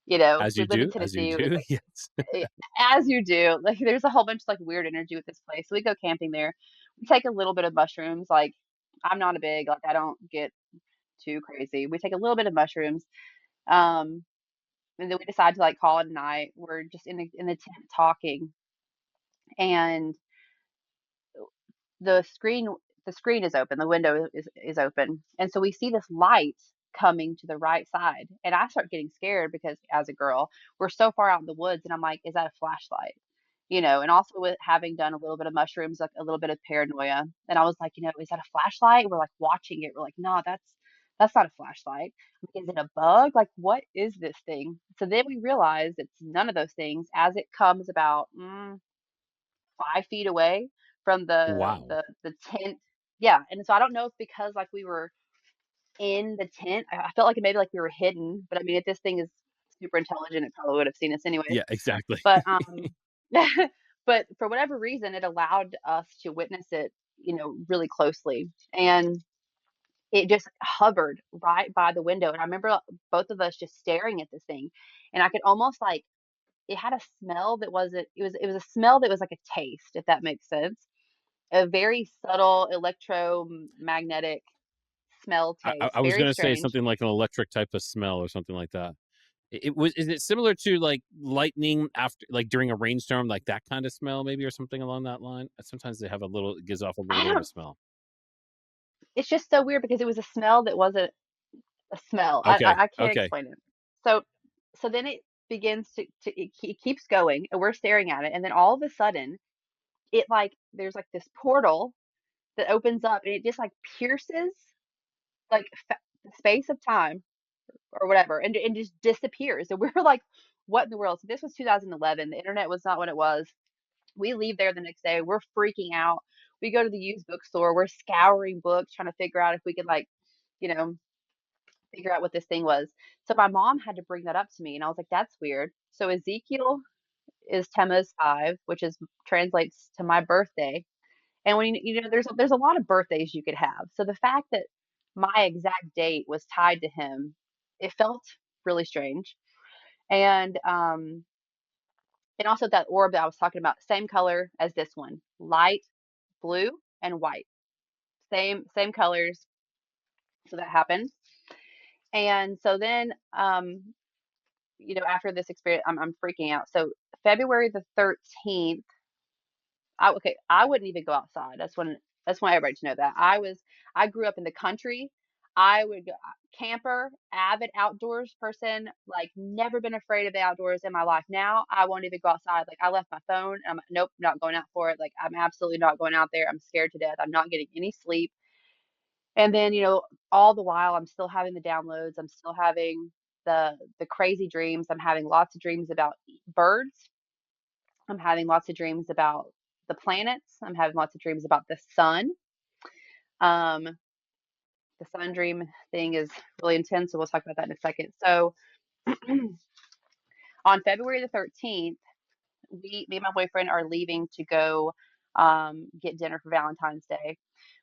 We live in As you Tennessee. It's do. like, Yes. as you do. Like, there's a whole bunch of like weird energy with this place. So we go camping there. We take a little bit of mushrooms. Like, I'm not a big, like, I don't get too crazy. We take a little bit of mushrooms. Um, and then we decide to like call it a night. We're just in the tent talking, and the screen the screen is open, the window is open, and so we see this light coming to the right side, and I start getting scared because as a girl, we're so far out in the woods, and I'm like, is that a flashlight? And also with having done a little bit of mushrooms, like a little bit of paranoia, and I was like, is that a flashlight? We're like watching it, we're like, no, that's not a flashlight. Is it a bug? Like, what is this thing? So then we realize it's none of those things, as it comes about 5 feet away from the Wow. the the tent. Yeah, and so I don't know if because like we were in the tent, I felt like maybe like we were hidden. But I mean, if this thing is super intelligent, it probably would have seen us anyways. Yeah, exactly. But but for whatever reason, it allowed us to witness it, really closely, and it just hovered right by the window. And I remember both of us just staring at this thing, and I could almost like, it had a smell that wasn't, it was a smell that was like a taste, if that makes sense. A very subtle electromagnetic smell taste, I was very going to say strange. something like an electric type of smell or something like that. It was. Is it similar to like lightning after, like during a rainstorm, like that kind of smell, maybe, or something along that line? Sometimes they have a little. It gives off a little I bit of a don't smell. it's just so weird because it was a smell that wasn't a smell. Okay. I can't Okay. explain it. So then it begins it keeps going and we're staring at it, and then all of a sudden it like there's like this portal that opens up and it just like pierces like the space of time or whatever, and just disappears. And we were like, what in the world? So this was 2011. The internet was not what it was. We leave there the next day. We're freaking out. We go to the used bookstore. We're scouring books, trying to figure out if we could like, you know, figure out what this thing was. So my mom had to bring that up to me, and I was like, that's weird. So Ezekiel is Tammuz 5, which is translates to my birthday. And when you know, there's a lot of birthdays you could have. So the fact that my exact date was tied to him, it felt really strange. And um, and also that orb that I was talking about, same color as this one, light blue and white, same colors. So that happened. And so then, you know, after this experience, I'm freaking out. So February the 13th, okay, I wouldn't even go outside. That's when I everybody to know that I grew up in the country. I would go camper, avid outdoors person, like never been afraid of the outdoors in my life. Now I won't even go outside. Like I left my phone. I'm like, nope, not going out for it. Like I'm absolutely not going out there. I'm scared to death. I'm not getting any sleep. And then, you know, all the while I'm still having the downloads. I'm still having the crazy dreams. I'm having lots of dreams about birds. I'm having lots of dreams about the planets. I'm having lots of dreams about the sun. Um, the sun dream thing is really intense, so we'll talk about that in a second. So on February the 13th, me and my boyfriend are leaving to go get dinner for Valentine's Day.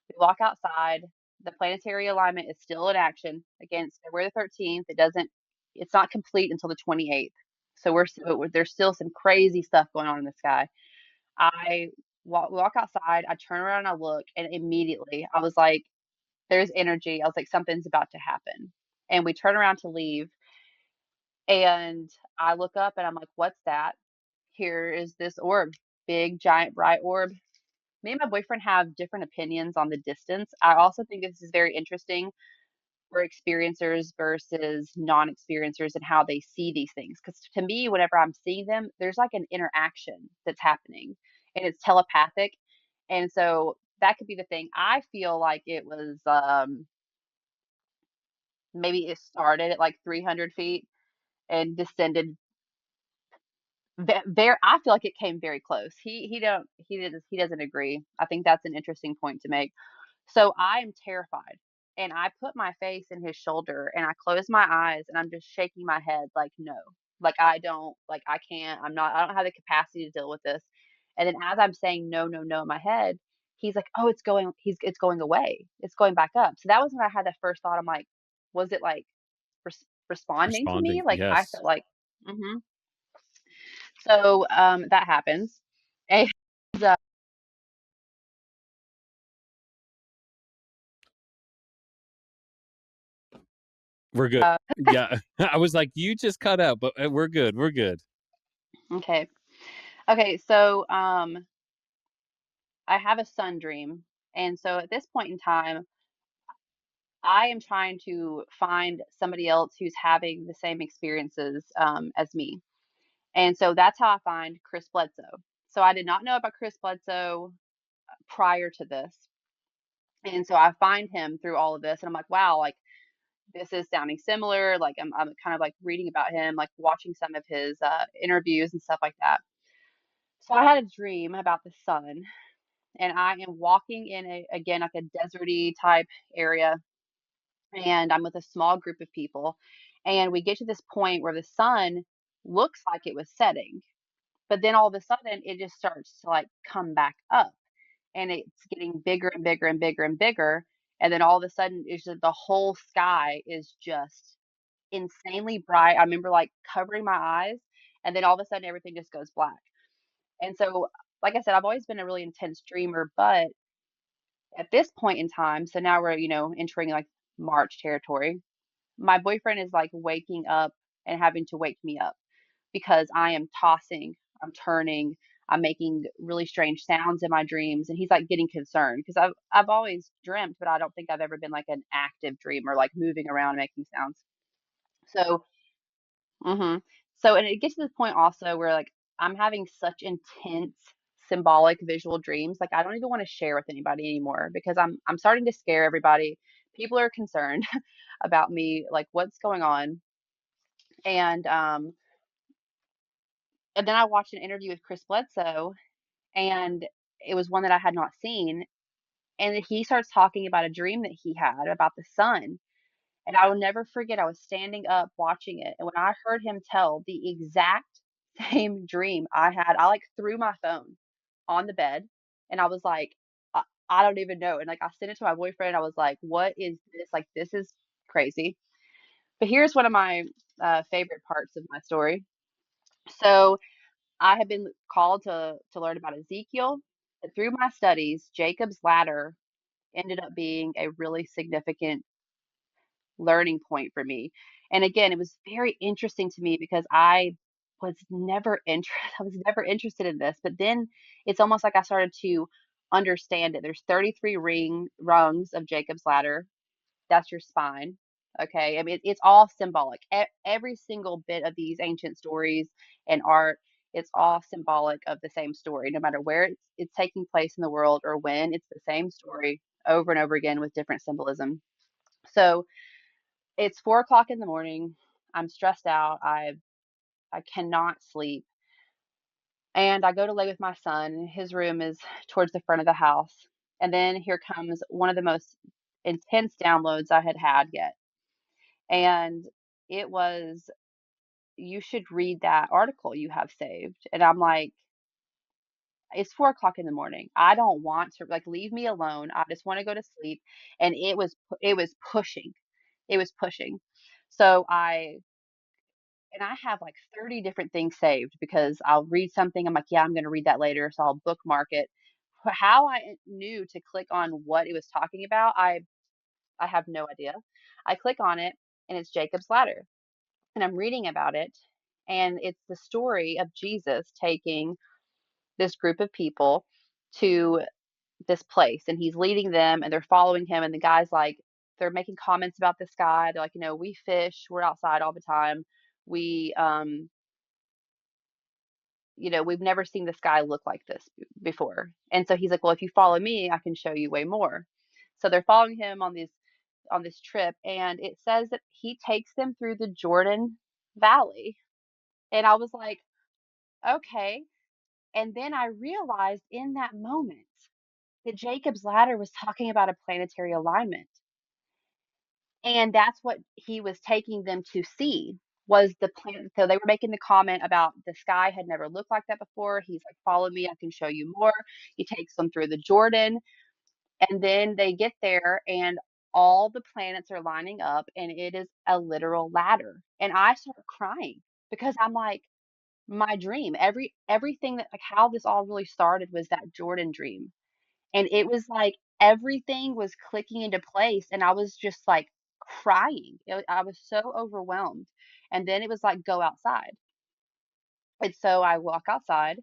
We walk outside. The planetary alignment is still in action. Again, it's February the 13th. It's not complete until the 28th. So there's still some crazy stuff going on in the sky. I walk outside, I turn around and I look, and immediately I was like, there's energy. I was like, something's about to happen. And we turn around to leave, and I look up and I'm like, what's that? Here is this orb, big, giant, bright orb. Me and my boyfriend have different opinions on the distance. I also think this is very interesting for experiencers versus non-experiencers and how they see these things. Because to me, whenever I'm seeing them, there's like an interaction that's happening and it's telepathic. And so that could be the thing. I feel like it was maybe it started at like 300 feet and descended there. I feel like it came very close. He doesn't agree. I think that's an interesting point to make. So I am terrified. And I put my face in his shoulder and I close my eyes and I'm just shaking my head like, no, like I don't, like I can't, I don't have the capacity to deal with this. And then as I'm saying no, no, no in my head, he's like, oh, it's going away. It's going back up. So that was when I had that first thought. I'm like, was it like responding to me? Responding. Like I Yes. felt like, mm-hmm. So that happens. And We're good. uh, Yeah. I was like, you just cut out, but we're good. We're good. okay. Okay. So I have a sun dream. And so at this point in time, I am trying to find somebody else who's having the same experiences as me. And so that's how I find Chris Bledsoe. So I did not know about Chris Bledsoe prior to this. And so I find him through all of this. And I'm like, wow, like this is sounding similar. Like I'm kind of like reading about him, like watching some of his interviews and stuff like that. So I had a dream about the sun, and I am walking in again, like a deserty type area, and I'm with a small group of people, and we get to this point where the sun looks like it was setting, but then all of a sudden it just starts to like come back up, and it's getting bigger and bigger and bigger and bigger, and then all of a sudden it's just the whole sky is just insanely bright. I remember like covering my eyes, and then all of a sudden everything just goes black. And so, like I said, I've always been a really intense dreamer, but at this point in time, so now we're, you know, entering like March territory, my boyfriend is like waking up and having to wake me up because I am tossing, I'm turning, I'm making really strange sounds in my dreams. And he's like getting concerned because I've always dreamt, but I don't think I've ever been like an active dreamer, like moving around and making sounds. So, hmm and it gets to the point also where like I'm having such intense symbolic visual dreams, like I don't even want to share with anybody anymore because I'm starting to scare everybody. People are concerned about me, like what's going on. And and then I watched an interview with Chris Bledsoe, and it was one that I had not seen. And he starts talking about a dream that he had about the sun. And I will never forget, I was standing up watching it. And when I heard him tell the exact same dream I had, I like threw my phone on the bed and I was like, I don't even know. And like I sent it to my boyfriend. I was like, what is this? Like, this is crazy. But here's one of my favorite parts of my story. So I have been called to learn about Ezekiel. And through my studies, Jacob's ladder ended up being a really significant learning point for me. And again, it was very interesting to me because was never interested I was never interested in this, but then it's almost like I started to understand it. There's 33 rungs of Jacob's ladder. That's your spine. Okay. I mean, it's all symbolic. Every single bit of these ancient stories and art, it's all symbolic of the same story, no matter where it's taking place in the world or when. It's the same story over and over again with different symbolism. So it's 4 o'clock in the morning. I'm stressed out. I cannot sleep. And I go to lay with my son. His room is towards the front of the house. And then here comes one of the most intense downloads I had had yet. And it was, you should read that article you have saved. And I'm like, it's 4 o'clock in the morning. I don't want to, like, leave me alone. I just want to go to sleep. And it was pushing. It was pushing. So I have like 30 different things saved because I'll read something. I'm like, yeah, I'm going to read that later. So I'll bookmark it. How I knew to click on what it was talking about, I have no idea. I click on it and it's Jacob's Ladder. And I'm reading about it. And it's the story of Jesus taking this group of people to this place. And he's leading them and they're following him. And the guy's like, they're making comments about this guy. They're like, we fish, we're outside all the time. We we've never seen this guy look like this before. And so he's like, well, if you follow me, I can show you way more. So they're following him on this trip, and it says that he takes them through the Jordan Valley. And I was like, okay. And then I realized in that moment that Jacob's ladder was talking about a planetary alignment. And that's what he was taking them to see was the planet. So they were making the comment about the sky had never looked like that before. He's like, follow me, I can show you more. He takes them through the Jordan, and then they get there and all the planets are lining up and it is a literal ladder. And I start crying because I'm like, my dream, everything that like how this all really started was that Jordan dream. And it was like everything was clicking into place, and I was just like crying. I was so overwhelmed. And then it was like, go outside. And so I walk outside.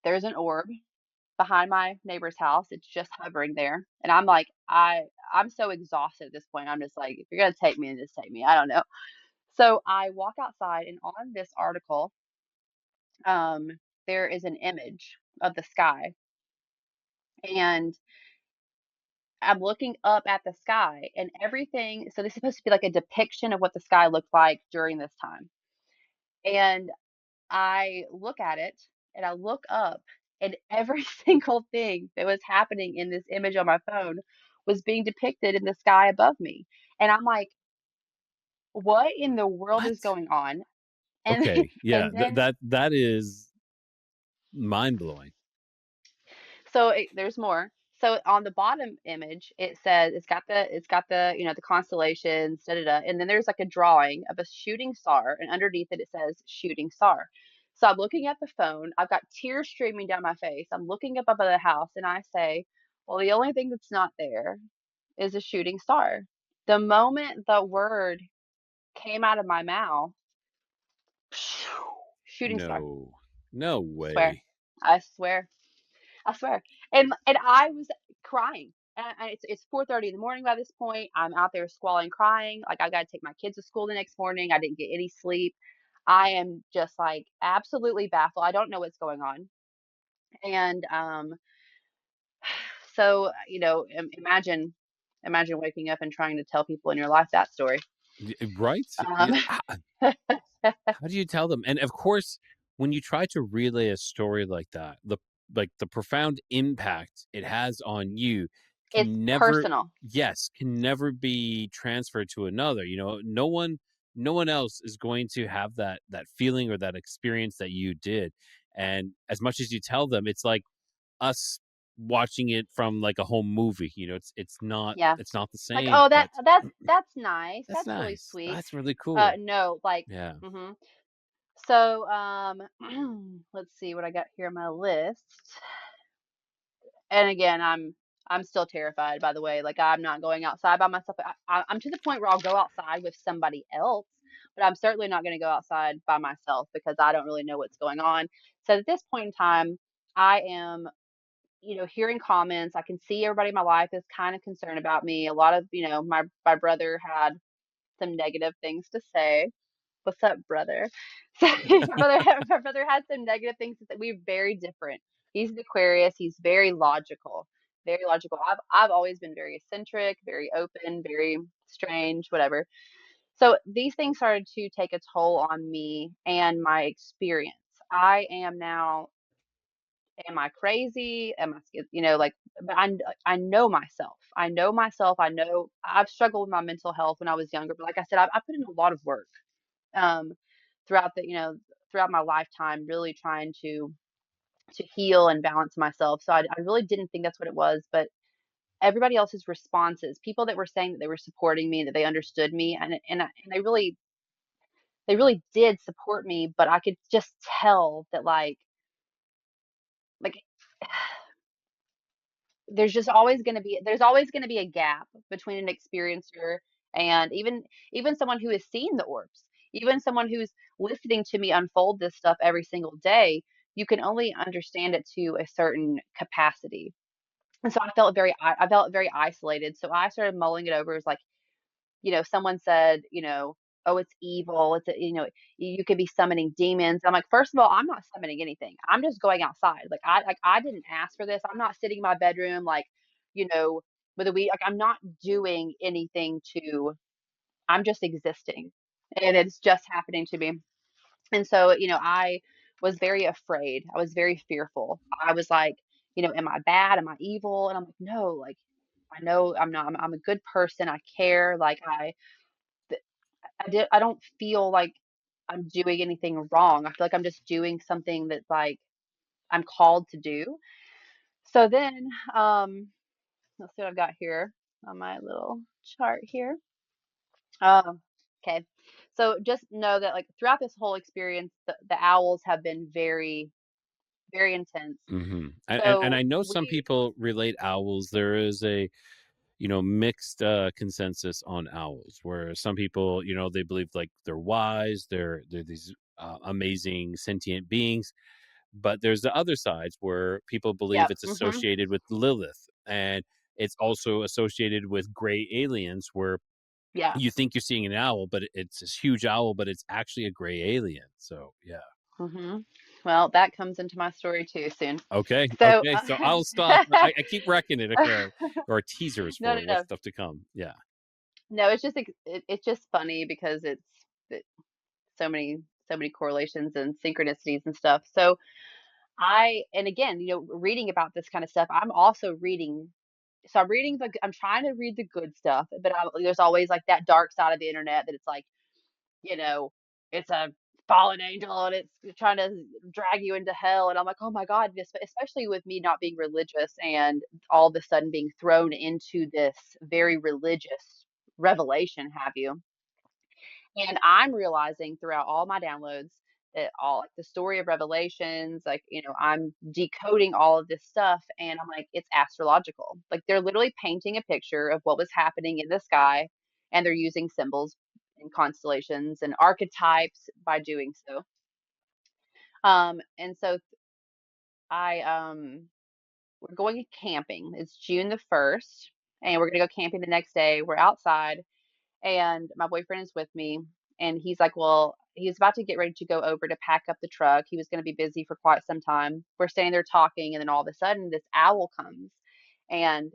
There's an orb behind my neighbor's house. It's just hovering there. And I'm like, I'm so exhausted at this point. I'm just like, if you're gonna take me, then just take me. I don't know. So I walk outside, and on this article, um, there is an image of the sky. And I'm looking up at the sky and everything. So this is supposed to be like a depiction of what the sky looked like during this time. And I look at it and I look up, and every single thing that was happening in this image on my phone was being depicted in the sky above me. And I'm like, what in the world is What? going on? And Okay, yeah, and then that is mind blowing. so there's more. So on the bottom image, it says it's got the the constellations, da da da, and then there's like a drawing of a shooting star, and underneath it it says shooting star. So I'm looking at the phone. I've got tears streaming down my face. I'm looking up above the house, and I say, "Well, the only thing that's not there is a shooting star." The moment the word came out of my mouth, shooting star. No, no Swear. way. I swear. I swear. And I was crying. And it's 4:30 in the morning by this point. I'm out there squalling, crying. Like I got to take my kids to school the next morning. I didn't get any sleep. I am just like absolutely baffled. I don't know what's going on. And so imagine waking up and trying to tell people in your life that story. Right? Um, How do you tell them? And of course, when you try to relay a story like that, the profound impact it has on you it's can never, personal. yes, can never be transferred to another. No one else is going to have that feeling or that experience that you did. And as much as you tell them, it's like us watching it from like a home movie. Yeah. It's not the Like, same, oh, but that's nice. that's That's really nice. sweet. That's really cool. No, like, Yeah. hmm so, let's see what I got here on my list. And again, I'm still terrified, by the way. Like, I'm not going outside by myself. I'm to the point where I'll go outside with somebody else, but I'm certainly not going to go outside by myself because I don't really know what's going on. So at this point in time, I am, hearing comments. I can see everybody in my life is kind of concerned about me. A lot of, my brother had some negative things to say. What's up, brother? So my brother has some negative things that we're very different. He's an Aquarius. He's very logical. Very logical. I've always been very eccentric, very open, very strange, whatever. So these things started to take a toll on me and my experience. I am now, am I crazy? Am I, like, but I know myself. I know myself. I know I've struggled with my mental health when I was younger, but like I said, I put in a lot of work um, throughout throughout my lifetime, really trying to heal and balance myself. So I really didn't think that's what it was, but everybody else's responses, people that were saying that they were supporting me, that they understood me, and they really did support me, but I could just tell that like there's always going to be a gap between an experiencer and even someone who has seen the orbs, even someone who's listening to me unfold this stuff every single day. You can only understand it to a certain capacity. And so I felt very isolated. So I started mulling it over. It was like, someone said, oh, it's evil. You could be summoning demons. I'm like, first of all, I'm not summoning anything. I'm just going outside. Like I didn't ask for this. I'm not sitting in my bedroom, like, you know, with a week. Like I'm not doing anything to. I'm just existing, and it's just happening to me. And so, I was very afraid. I was very fearful. I was like, am I bad? Am I evil? And I'm like, no, like I know I'm not. I'm a good person. I care. Like I don't feel like I'm doing anything wrong. I feel like I'm just doing something that like I'm called to do. So then, let's see what I've got here on my little chart here. Okay. So just know that like throughout this whole experience, the owls have been very, very intense. And So I know some we, people relate owls. There is a mixed consensus on owls, where some people they believe like they're wise, they're these amazing sentient beings, but there's the other sides where people believe yeah, it's associated with Lilith, and it's also associated with gray aliens, where yeah. you think you're seeing an owl, but it's this huge owl, but it's actually a gray alien. So yeah. hmm Well, that comes into my story too soon. Okay, So, okay. So I'll stop. I keep wrecking it, or teasers no, for no, what's no. stuff to come. Yeah. No, it's just funny because it's so many correlations and synchronicities and stuff. So and again, reading about this kind of stuff, I'm also reading. So I'm trying to read the good stuff, but there's always like that dark side of the internet that it's like, you know, it's a fallen angel and it's trying to drag you into hell. And I'm like, oh my God, especially with me not being religious and all of a sudden being thrown into this very religious revelation, have you? And I'm realizing throughout all my downloads that all like the story of Revelations, like, I'm decoding all of this stuff and I'm like, it's astrological. Like they're literally painting a picture of what was happening in the sky and they're using symbols and constellations and archetypes by doing so. And so I we're going camping. It's June the 1st, and we're gonna go camping the next day. We're outside, and my boyfriend is with me, and he's like, well, he's about to get ready to go over to pack up the truck. He was going to be busy for quite some time. We're standing there talking, and then all of a sudden, this owl comes, and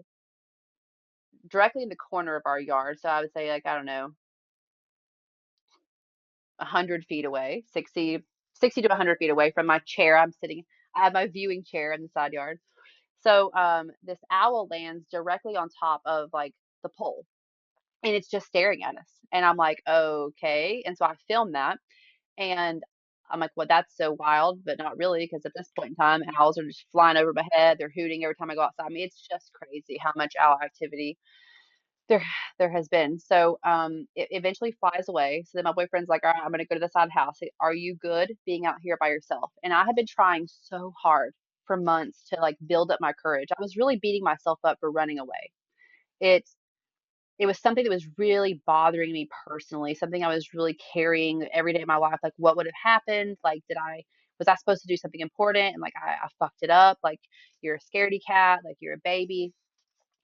directly in the corner of our yard. So I would say, like, I don't know, 100 feet away, 60 to 100 feet away from my chair. I'm sitting. I have my viewing chair in the side yard. So this owl lands directly on top of like the pole, and it's just staring at us. And I'm like, okay. And so I filmed that. And I'm like, well, that's so wild, but not really, because at this point in time, owls are just flying over my head. They're hooting every time I go outside. I mean, it's just crazy how much owl activity there there has been. So it eventually flies away. So then my boyfriend's like, all right, I'm gonna go to the side of the house. Are you good being out here by yourself? And I have been trying so hard for months to like build up my courage. I was really beating myself up for running away. It it was something that was really bothering me personally, something I was really carrying every day of my life. Like, what would have happened? Like, was I supposed to do something important? And like, I fucked it up. Like, you're a scaredy cat. Like, you're a baby.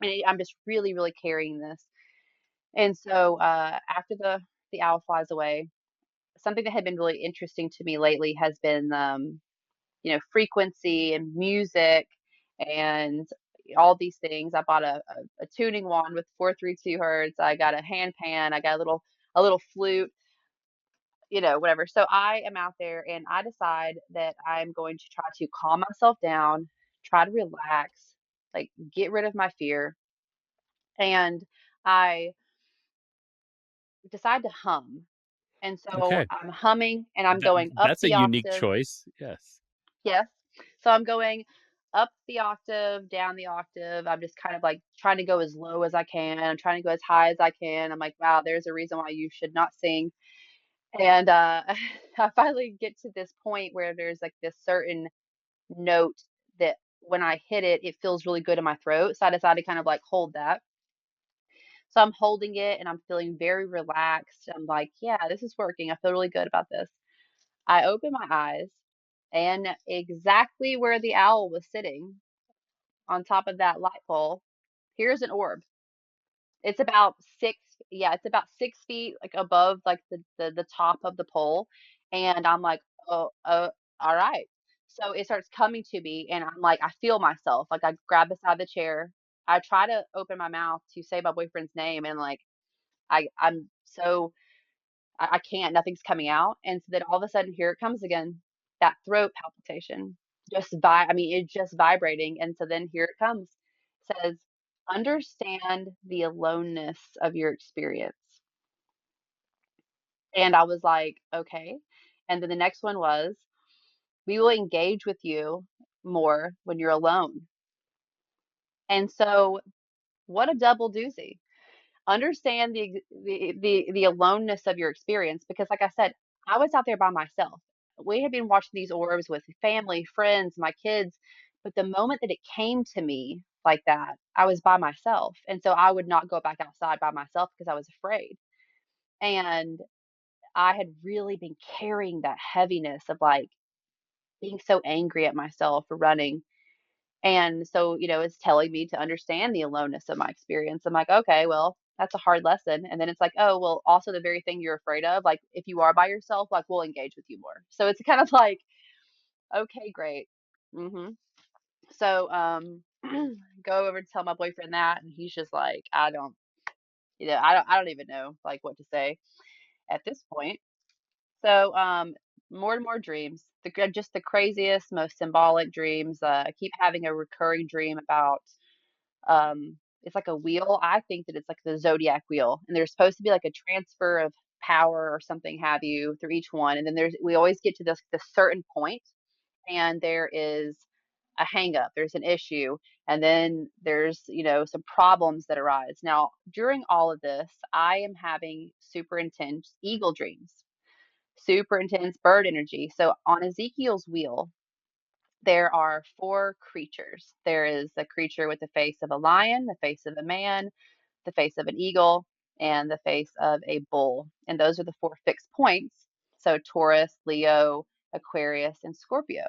And I'm just really, really carrying this. And so, after the owl flies away, something that had been really interesting to me lately has been, frequency and music and all these things. I bought a tuning wand with 432 hertz. I got a hand pan. I got a little flute, whatever. So I am out there and I decide that I'm going to try to calm myself down, try to relax, like get rid of my fear. And I decide to hum. And so Okay. I'm humming and I'm That going up that's a the unique octave. choice. Yes. Yes. So I'm going up the octave, down the octave. I'm just kind of like trying to go as low as I can. I'm trying to go as high as I can. I'm like, wow, there's a reason why you should not sing. And I finally get to this point where there's like this certain note that when I hit it, it feels really good in my throat. So I decided to kind of like hold that. So I'm holding it and I'm feeling very relaxed. I'm like, yeah, this is working. I feel really good about this. I open my eyes, and exactly where the owl was sitting on top of that light pole, here's an orb. It's about yeah, it's about 6 feet like above like the top of the pole. And I'm like, oh, all right. So it starts coming to me, and I'm like, I feel myself. Like I grab the side of the chair. I try to open my mouth to say my boyfriend's name, and like I'm so I can't, nothing's coming out. And so then all of a sudden, here it comes again, that throat palpitation, I mean, it's just vibrating. And so then here it comes. It says, understand the aloneness of your experience. And I was like, okay. And then the next one was, we will engage with you more when you're alone. And so, what a double doozy. Understand the aloneness of your experience, because like I said, I was out there by myself. We had been watching these orbs with family, friends, my kids, but the moment that it came to me like that, I was by myself. And so I would not go back outside by myself because I was afraid. And I had really been carrying that heaviness of like being so angry at myself for running. And so, it's telling me to understand the aloneness of my experience. I'm like, okay, well, that's a hard lesson. And then it's like, oh, well, also the very thing you're afraid of, like if you are by yourself, like we'll engage with you more. So it's kind of like, okay, great. So go over to tell my boyfriend that, and he's just like, I don't even know like what to say at this point. So more and more dreams, just the craziest, most symbolic dreams. I keep having a recurring dream about it's like a wheel. I think that it's like the zodiac wheel, and there's supposed to be like a transfer of power or something have you through each one. And then we always get to this certain point, and there is a hang up, there's an issue, and then there's some problems that arise. Now during all of this, I am having super intense eagle dreams, super intense bird energy. So on Ezekiel's wheel, there are four creatures. There is a creature with the face of a lion, the face of a man, the face of an eagle, and the face of a bull. And those are the four fixed points. So Taurus, Leo, Aquarius, and Scorpio.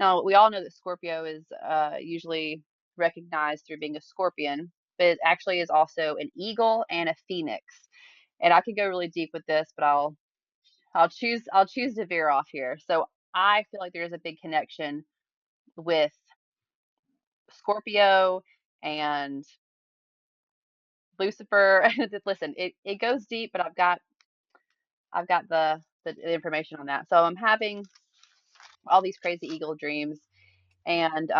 Now, we all know that Scorpio is usually recognized through being a scorpion, but it actually is also an eagle and a phoenix. And I could go really deep with this, but I'll choose to veer off here. So I feel like there is a big connection with Scorpio and Lucifer. Listen, it goes deep, but I've got the information on that. So I'm having all these crazy eagle dreams, and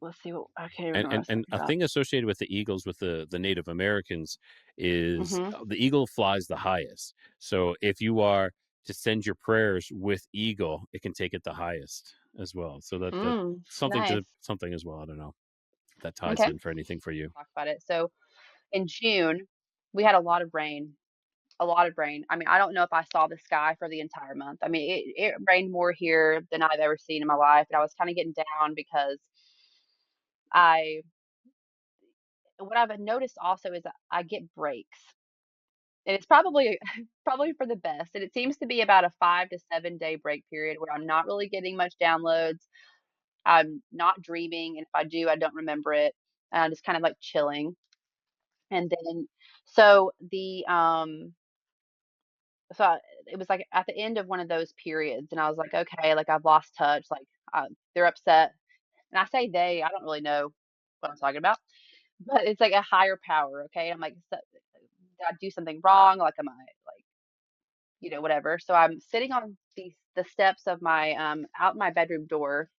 let's see what I can't remember what I was And talking a about. thing associated with the eagles with the Native Americans is Mm-hmm. the eagle flies the highest. So if you are to send your prayers with eagle, it can take it the highest as well. So that Nice. something as well. I don't know if that ties Okay. in for anything for you. Talk about it. So in June, we had a lot of rain. A lot of rain. I mean, I don't know if I saw the sky for the entire month. I mean, it rained more here than I've ever seen in my life. And I was kind of getting down because I, what I've noticed also is that I get breaks. And it's probably probably for the best. And it seems to be about a 5 to 7 day break period where I'm not really getting much downloads. I'm not dreaming, and if I do, I don't remember it. Just kind of like chilling. And then, so it was like at the end of one of those periods, and I was like, okay, like I've lost touch. Like they're upset, and I say they, I don't really know what I'm talking about, but it's like a higher power. Okay, and I'm like, did I do something wrong? Like, am I like, whatever. So I'm sitting on the steps of my out my bedroom door.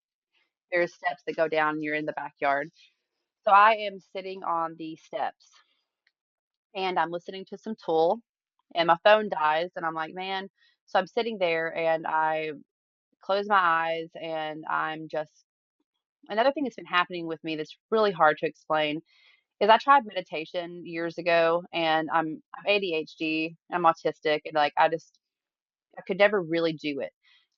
There's steps that go down and you're in the backyard. So I am sitting on the steps and I'm listening to some Tool and my phone dies and I'm like, man. So I'm sitting there and I close my eyes and I'm just another thing that's been happening with me that's really hard to explain is I tried meditation years ago and I'm ADHD, I'm autistic, and like I could never really do it.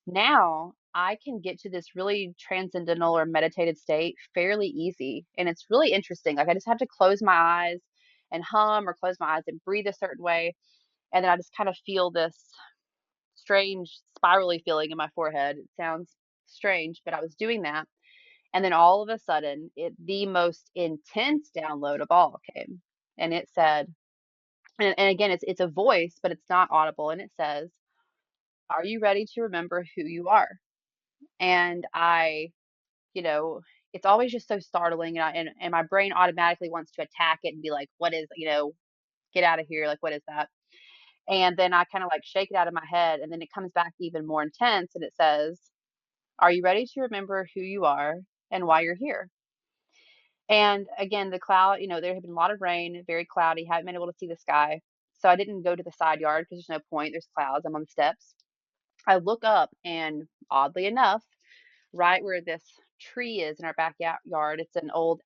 Now I can get to this really transcendental or meditative state fairly easy. And it's really interesting. Like I just have to close my eyes and hum or close my eyes and breathe a certain way. And then I just kind of feel this strange spirally feeling in my forehead. It sounds strange, but I was doing that. And then all of a sudden, the most intense download of all came. And it said, and again, it's a voice, but it's not audible. And it says, "Are you ready to remember who you are?" And you know, it's always just so startling, and and my brain automatically wants to attack it and be like, "What is, get out of here? Like, what is that?" And then I kind of like shake it out of my head, and then it comes back even more intense, and it says, "Are you ready to remember who you are and why you're here?" And again, the cloud, there had been a lot of rain, very cloudy, haven't been able to see the sky. So I didn't go to the side yard because there's no point. There's clouds. I'm on the steps. I look up, and oddly enough, right where this tree is in our backyard. It's an old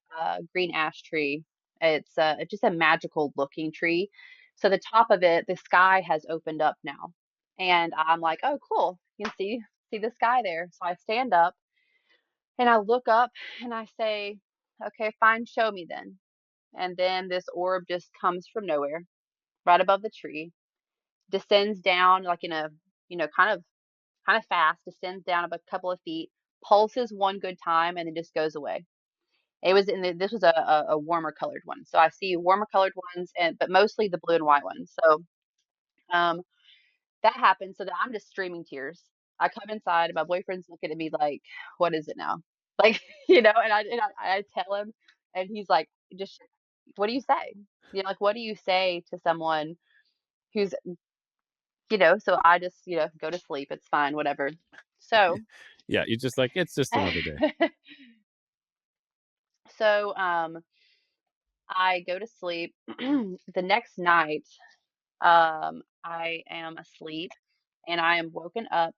green ash tree. It's just a magical looking tree. So the top of it, the sky has opened up now, and I'm like, oh, cool. You can see the sky there. So I stand up and I look up and I say, okay, fine, show me then. And then this orb just comes from nowhere, right above the tree, descends down like in a, kind of fast, descends down a couple of feet, pulses one good time, and then just goes away. This was a warmer colored one. So I see warmer colored ones, but mostly the blue and white ones. So um, that happened. So that I'm just streaming tears. I come inside, and my boyfriend's looking at me like, "What is it now?" Like, and I tell him, and he's like, "Just what do you say? Like what do you say to someone who's, So I just, go to sleep. It's fine, whatever." So Yeah, you're just like it's just another day. so I go to sleep. The next night, I am asleep and I am woken up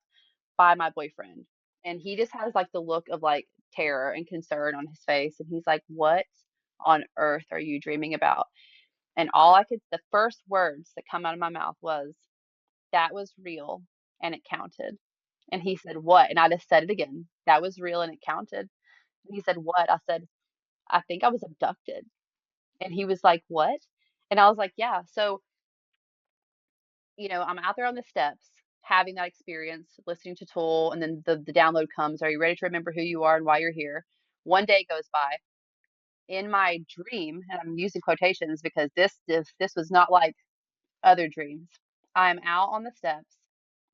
by my boyfriend. And he just has like the look of like terror and concern on his face. And he's like, "What on earth are you dreaming about?" And the first words that come out of my mouth was, "That was real and it counted." And he said, "What?" And I just said it again. "That was real and it counted." And he said, "What?" I said, "I think I was abducted." And he was like, "What?" And I was like, "Yeah." So, I'm out there on the steps having that experience, listening to Tool, and then the download comes. Are you ready to remember who you are and why you're here? One day goes by. In my dream, and I'm using quotations because this was not like other dreams. I'm out on the steps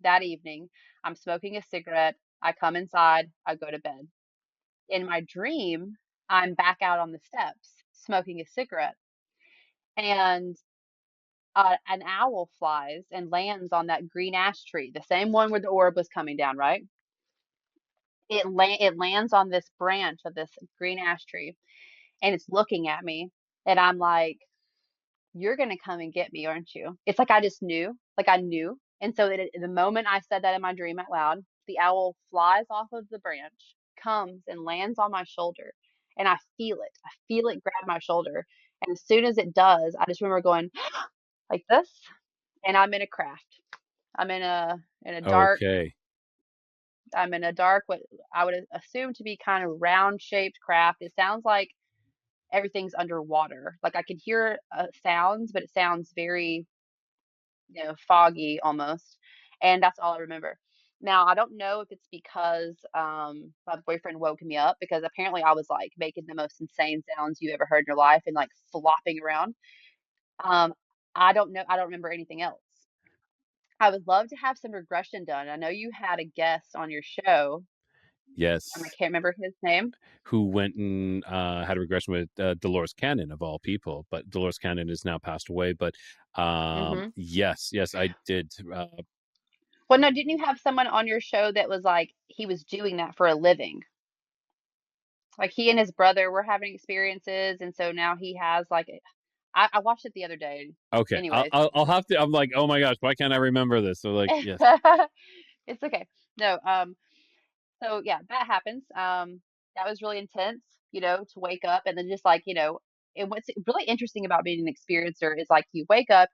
that evening. I'm smoking a cigarette. I come inside. I go to bed. In my dream, I'm back out on the steps smoking a cigarette. And an owl flies and lands on that green ash tree, the same one where the orb was coming down, right? It lands on this branch of this green ash tree and it's looking at me. And I'm like, you're going to come and get me, aren't you? It's like I just knew, like I knew. And so the moment I said that in my dream out loud, the owl flies off of the branch, comes and lands on my shoulder. And I feel it. I feel it grab my shoulder. And as soon as it does, I just remember going like this. And I'm in a craft. I'm in a dark, Okay. I'm in a dark, what I would assume to be kind of round shaped craft. It sounds like everything's underwater. Like I can hear sounds, but it sounds very, foggy almost. And that's all I remember. Now, I don't know if it's because my boyfriend woke me up because apparently I was like making the most insane sounds you ever heard in your life and like flopping around. Um, I don't know. I don't remember anything else. I would love to have some regression done. I know you had a guest on your show. I Yes. can't remember his name. Who went and had a regression with Dolores Cannon of all people, but Dolores Cannon is now passed away. But Hmm. yes, I did. Well, no, didn't you have someone on your show that was like he was doing that for a living? Like he and his brother were having experiences, and so now he has like I watched it the other day. Okay, Anyways, I'll have to. I'm like, oh my gosh, why can't I remember this? So like, yes, it's okay. No, so yeah, that happens. That was really intense, to wake up and then just like, and what's really interesting about being an experiencer is like you wake up,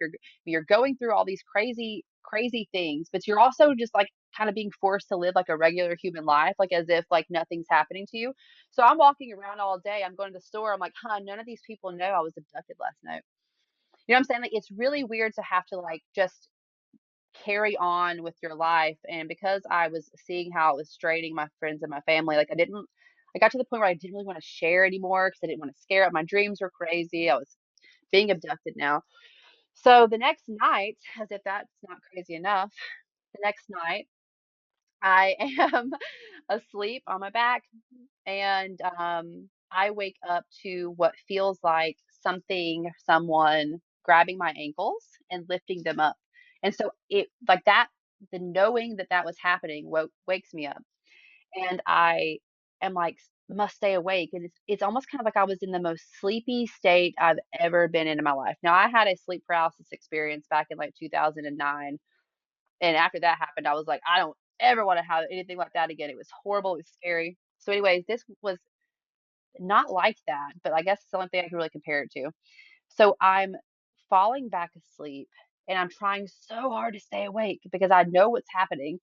you're going through all these crazy, crazy things, but you're also just like kind of being forced to live like a regular human life, like as if like nothing's happening to you. So I'm walking around all day. I'm going to the store. I'm like, huh, none of these people know I was abducted last night. You know what I'm saying? Like it's really weird to have to like just carry on with your life. And because I was seeing how it was straining my friends and my family, like I got to the point where I didn't really want to share anymore because I didn't want to scare up. My dreams were crazy. I was being abducted now. So the next night, as if that's not crazy enough, the next night I am asleep on my back and I wake up to what feels like someone grabbing my ankles and lifting them up. And so it like that, the knowing that that was happening wakes me up, and I am like must stay awake. And it's almost kind of like I was in the most sleepy state I've ever been in my life. Now I had a sleep paralysis experience back in like 2009, and after that happened, I was like, I don't ever want to have anything like that again. It was horrible. It was scary. So, anyways, this was not like that, but I guess it's the only thing I can really compare it to. So I'm falling back asleep and I'm trying so hard to stay awake because I know what's happening.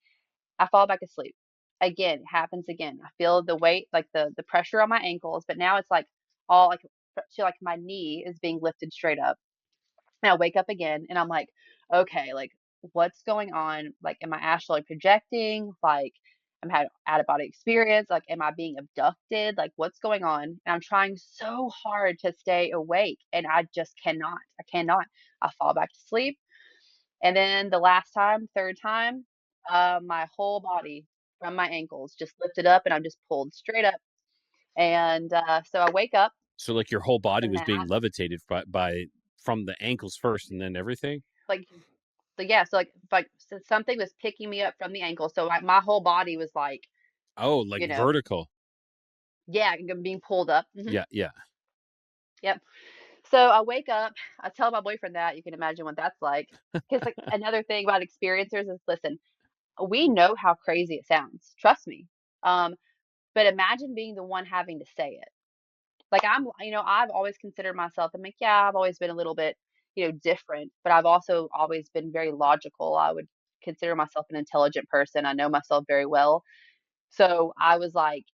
I fall back asleep. Again, it happens again. I feel the weight, like the pressure on my ankles, but now it's like all like to like my knee is being lifted straight up. And I wake up again and I'm like, okay, like what's going on? Like, am I astrally projecting? Like, I'm had out of body experience. Like, am I being abducted? Like, what's going on? And I'm trying so hard to stay awake and I just cannot. I cannot. I fall back to sleep. And then the last time, third time, my whole body from my ankles just lifted up and I'm just pulled straight up. And so I wake up so like your whole body the was being mat, levitated by from the ankles first, and then everything. like so yeah, so like so something was picking me up from the ankle. So like my whole body was like, Oh, like you know, vertical. yeah, being pulled up. Yeah, yeah. Yep. So I wake up, I tell my boyfriend that, you can imagine what that's like. Because like another thing about experiencers is listen, we know how crazy it sounds. Trust me. Um, but imagine being the one having to say it. Like I've always considered myself, I'm like, yeah, I've always been a little bit, different, but I've also always been very logical. I would consider myself an intelligent person. I know myself very well. So I was like,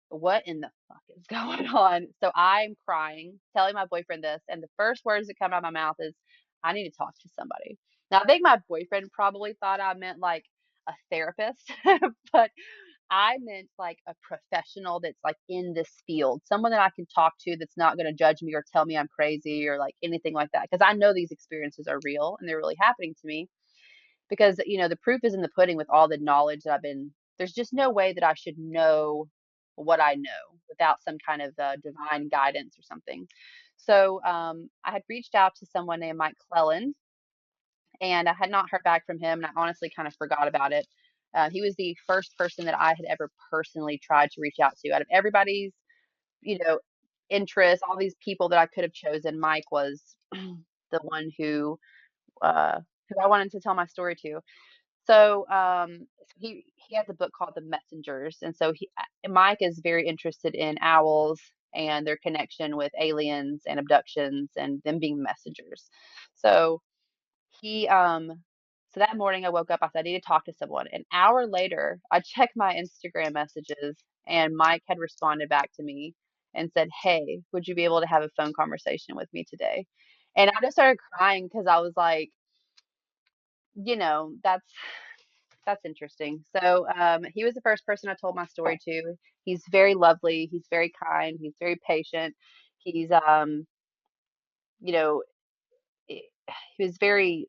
what in the fuck is going on? So I'm crying, telling my boyfriend this, and the first words that come out of my mouth is, I need to talk to somebody. Now I think my boyfriend probably thought I meant like a therapist, but I meant like a professional that's like in this field, someone that I can talk to that's not going to judge me or tell me I'm crazy or like anything like that. Because I know these experiences are real and they're really happening to me. Because, the proof is in the pudding with all the knowledge that there's just no way that I should know what I know without some kind of divine guidance or something. So I had reached out to someone named Mike Cleland, and I had not heard back from him, and I honestly kind of forgot about it. He was the first person that I had ever personally tried to reach out to. Out of everybody's, you know, interest, all these people that I could have chosen, Mike was the one who I wanted to tell my story to. So he has a book called The Messengers, and so Mike is very interested in owls and their connection with aliens and abductions and them being messengers. So he so that morning I woke up, I said I need to talk to someone. An hour later, I checked my Instagram messages and Mike had responded back to me and said, "Hey, would you be able to have a phone conversation with me today?" And I just started crying because I was like, that's interesting. So he was the first person I told my story to. He's very lovely. He's very kind. He's very patient. He's you know, eh, he was very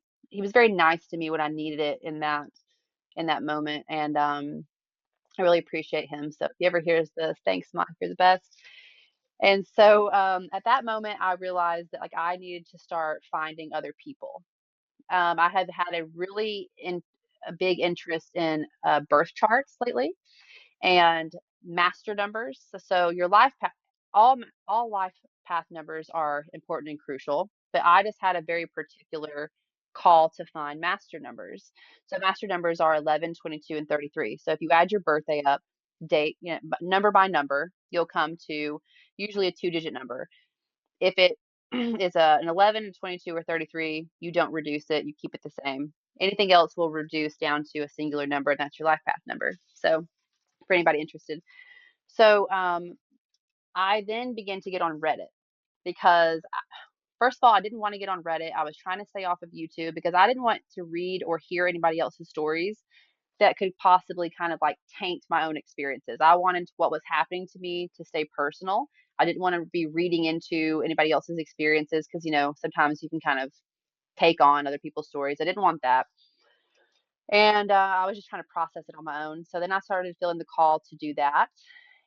nice to me when I needed it in that moment, and I really appreciate him. So if he ever hears this, thanks, Mike. You're the best. And so at that moment, I realized that like I needed to start finding other people. I have had a big interest in birth charts lately and master numbers. So your life path, all all life path numbers are important and crucial, but I just had a very particular call to find master numbers. So master numbers are 11, 22, and 33. So if you add your birthday up, date, number by number, you'll come to usually a two-digit number. If it is an 11, 22, or 33, you don't reduce it, you keep it the same. Anything else will reduce down to a singular number, and that's your life path number. So for anybody interested. So I then began to get on Reddit because, first of all, I didn't want to get on Reddit. I was trying to stay off of YouTube because I didn't want to read or hear anybody else's stories that could possibly kind of like taint my own experiences. I wanted what was happening to me to stay personal. I didn't want to be reading into anybody else's experiences because, sometimes you can kind of take on other people's stories. I didn't want that. And I was just trying to process it on my own. So then I started feeling the call to do that.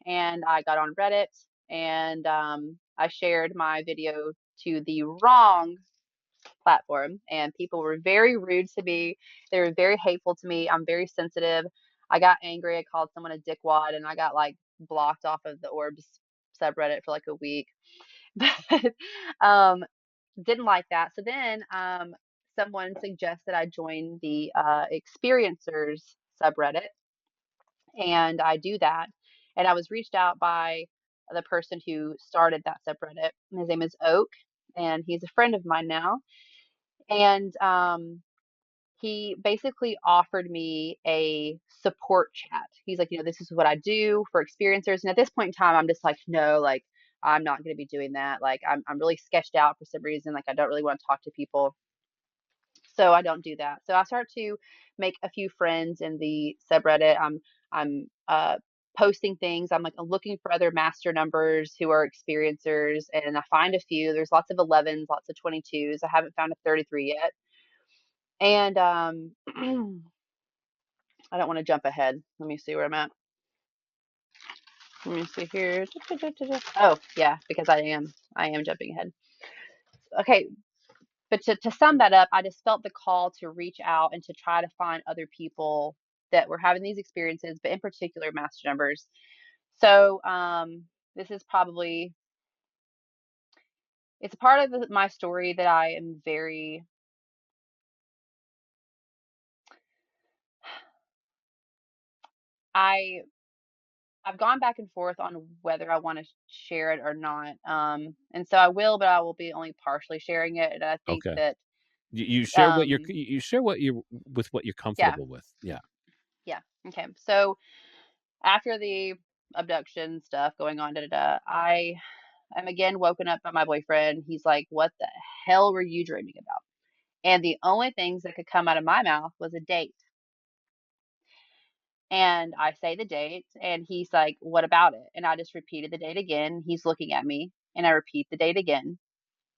And I got on Reddit and I shared my video to the wrong platform. And people were very rude to me. They were very hateful to me. I'm very sensitive. I got angry. I called someone a dickwad and I got like blocked off of the Orbs subreddit for like a week. But um, didn't like that. So then someone suggested I join the experiencers subreddit, and I do that. And I was reached out by the person who started that subreddit. His name is Oak, and he's a friend of mine now. And he basically offered me a support chat. He's like, this is what I do for experiencers. And at this point in time, I'm just like, no, like, I'm not going to be doing that. Like, I'm really sketched out for some reason. Like, I don't really want to talk to people. So I don't do that. So I start to make a few friends in the subreddit. I'm posting things. I'm like looking for other master numbers who are experiencers, and I find a few. There's lots of 11s, lots of 22s. I haven't found a 33 yet. And I don't want to jump ahead. Let me see where I'm at. Let me see here. Oh, yeah, because I am jumping ahead. Okay, but to sum that up, I just felt the call to reach out and to try to find other people that were having these experiences, but in particular master numbers. So this is probably it's a part of my story that I am very I I've gone back and forth on whether I want to share it or not. And so I will, but I will be only partially sharing it. And I think Okay. that You share what um you share what you with what you're yeah, comfortable with. Yeah. yeah. Okay. So after the abduction stuff going on, I am again woken up by my boyfriend. He's like, "What the hell were you dreaming about?" And the only things that could come out of my mouth was a date. And I say the date, and he's like, "What about it?" And I just repeated the date again. He's looking at me, and I repeat the date again.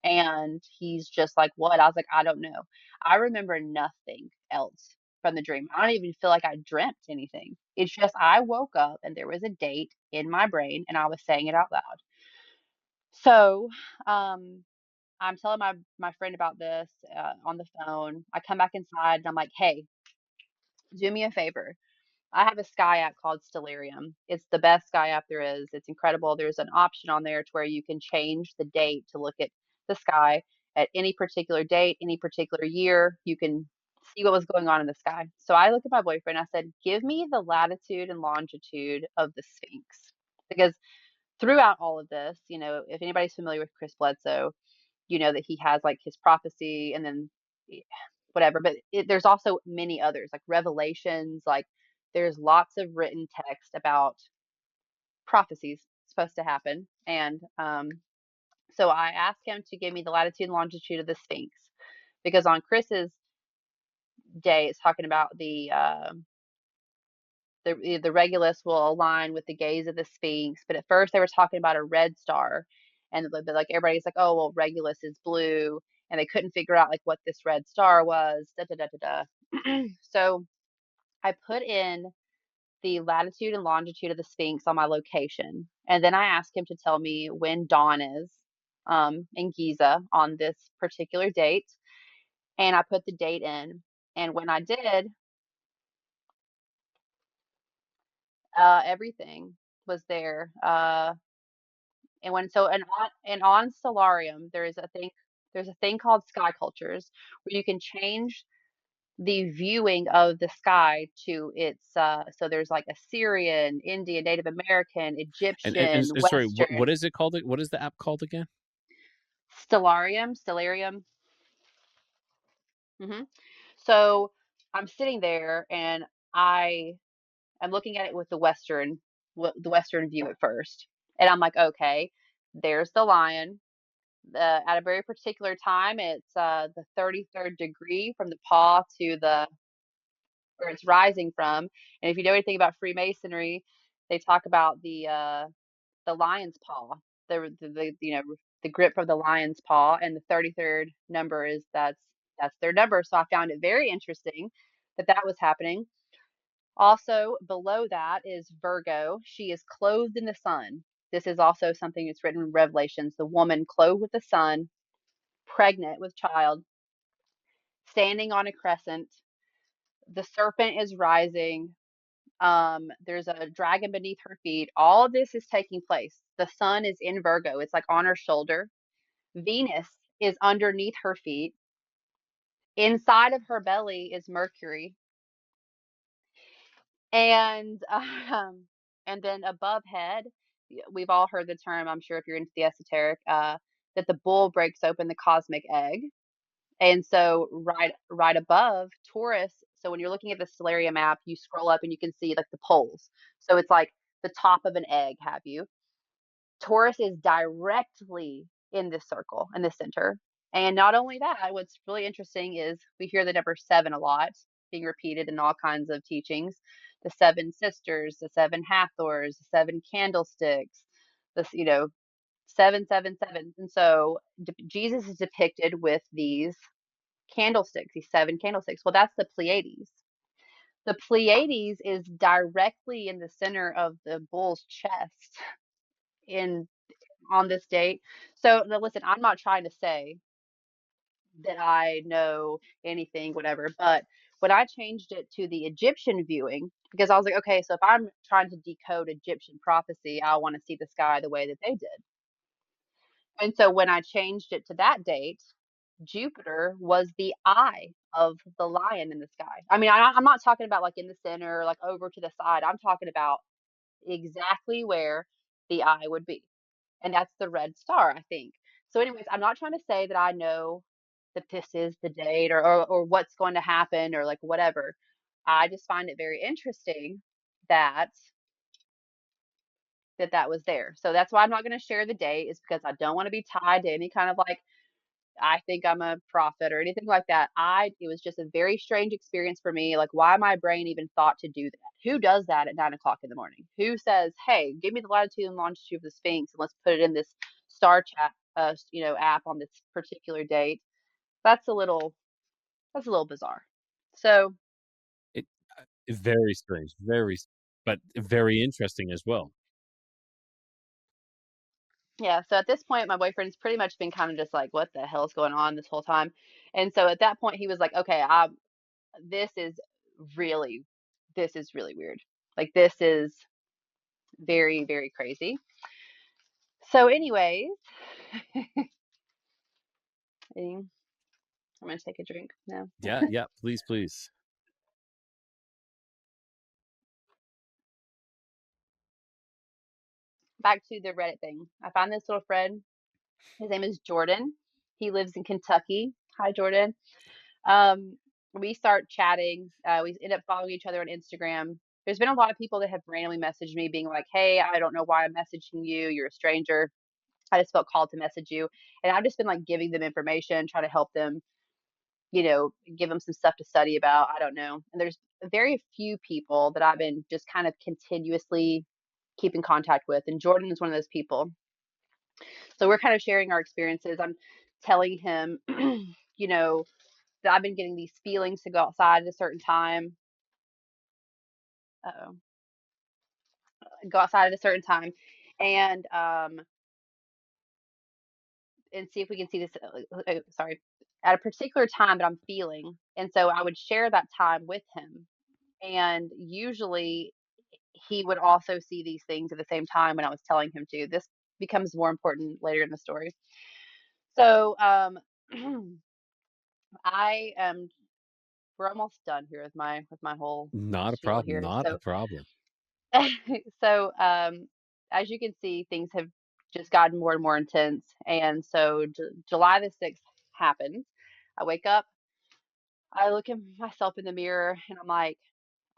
And he's just like, "What?" I was like, "I don't know." I remember nothing else from the dream. I don't even feel like I dreamt anything. It's just I woke up and there was a date in my brain and I was saying it out loud. So, um, I'm telling my friend about this on the phone. I come back inside and I'm like, "Hey, do me a favor. I have a sky app called Stellarium. It's the best sky app there is. It's incredible. There's an option on there to where you can change the date to look at the sky at any particular date, any particular year. You can see what was going on in the sky." So I looked at my boyfriend. I said, "Give me the latitude and longitude of the Sphinx." Because throughout all of this, if anybody's familiar with Chris Bledsoe, you know that he has like his prophecy and then whatever, but there's also many others like revelations, like there's lots of written text about prophecies supposed to happen. And so I asked him to give me the latitude and longitude of the Sphinx because on Chris's day it's talking about the Regulus will align with the gaze of the Sphinx, but at first they were talking about a red star, and like everybody's like, "Oh, well, Regulus is blue," and they couldn't figure out like what this red star was. Da da da da da. So I put in the latitude and longitude of the Sphinx on my location, and then I asked him to tell me when dawn is in Giza on this particular date, and I put the date in. And when I did, everything was there. And when so and on Stellarium, there's a thing called sky cultures where you can change the viewing of the sky to its so there's like Assyrian, Indian, Native American, Egyptian, And sorry, what Western, is it called? What is the app called again? Stellarium. hmm So I'm sitting there and I am looking at it with the Western view at first, and I'm like, okay, there's the lion. At a very particular time, it's the 33rd degree from the paw to the where it's rising from. And if you know anything about Freemasonry, they talk about the lion's paw, the grip of the lion's paw, and the 33rd number is that's their number. So I found it very interesting that that was happening. Also, below that is Virgo. She is clothed in the sun. This is also something that's written in Revelations. The woman clothed with the sun, pregnant with child, standing on a crescent. The serpent is rising. There's a dragon beneath her feet. All of this is taking place. The sun is in Virgo. It's like on her shoulder. Venus is underneath her feet. Inside of her belly is Mercury. And and then above head, we've all heard the term, I'm sure if you're into the esoteric, that the bull breaks open the cosmic egg. And so right above Taurus, so when you're looking at the Stellarium map, you scroll up and you can see like the poles. So it's like the top of an egg, have you? Taurus is directly in this circle, in the center. And not only that, what's really interesting is we hear the number seven a lot being repeated in all kinds of teachings. The seven sisters, the seven Hathors, the seven candlesticks, this, 777. And so Jesus is depicted with these candlesticks, these seven candlesticks. Well, that's the Pleiades. The Pleiades is directly in the center of the bull's chest in on this date. So now listen, I'm not trying to say that I know anything, whatever, but when I changed it to the Egyptian viewing, because I was like, okay, so if I'm trying to decode Egyptian prophecy, I want to see the sky the way that they did. And so when I changed it to that date, Jupiter was the eye of the lion in the sky. I mean, I'm not talking about like in the center, like over to the side. I'm talking about exactly where the eye would be. And that's the red star, I think. So, anyways, I'm not trying to say that I know that this is the date or what's going to happen or like whatever. I just find it very interesting that that was there. So that's why I'm not going to share the date is because I don't want to be tied to any kind of like I think I'm a prophet or anything like that. It was just a very strange experience for me. Like, why my brain even thought to do that? Who does that at 9 o'clock in the morning? Who says, "Hey, give me the latitude and longitude of the Sphinx and let's put it in this star chat, app on this particular date?" That's a little, that's a little bizarre. So It, very strange, but very interesting as well. yeah, so at this point, my boyfriend's pretty much been kind of just like, "What the hell's going on this whole time?" And so at that point, he was like, "Okay, this is really, this is really weird. Like, this is very, very crazy." So, anyways, I'm gonna take a drink now. Yeah, yeah. Please, please. Back to the Reddit thing. I found this little friend. His name is Jordan. He lives in Kentucky. Hi, Jordan. Um, we start chatting. We end up following each other on Instagram. There's been a lot of people that have randomly messaged me being like, "Hey, I don't know why I'm messaging you. You're a stranger. I just felt called to message you." And I've just been like giving them information, trying to help them, give them some stuff to study about. I don't know. And there's very few people that I've been just kind of continuously keeping contact with. And Jordan is one of those people. So we're kind of sharing our experiences. I'm telling him, you know, that I've been getting these feelings to go outside at a certain time. Uh-oh. Go outside at a certain time, and see if we can see this. Sorry, at a particular time that I'm feeling, and so I would share that time with him, and usually he would also see these things at the same time when I was telling him to. This becomes more important later in the story. So, I am. We're almost done here with my whole Not a spiel problem. here. Not a So, problem. so as you can see, things have just gotten more and more intense. And so July the 6th happens. I wake up, I look at myself in the mirror, and I'm like,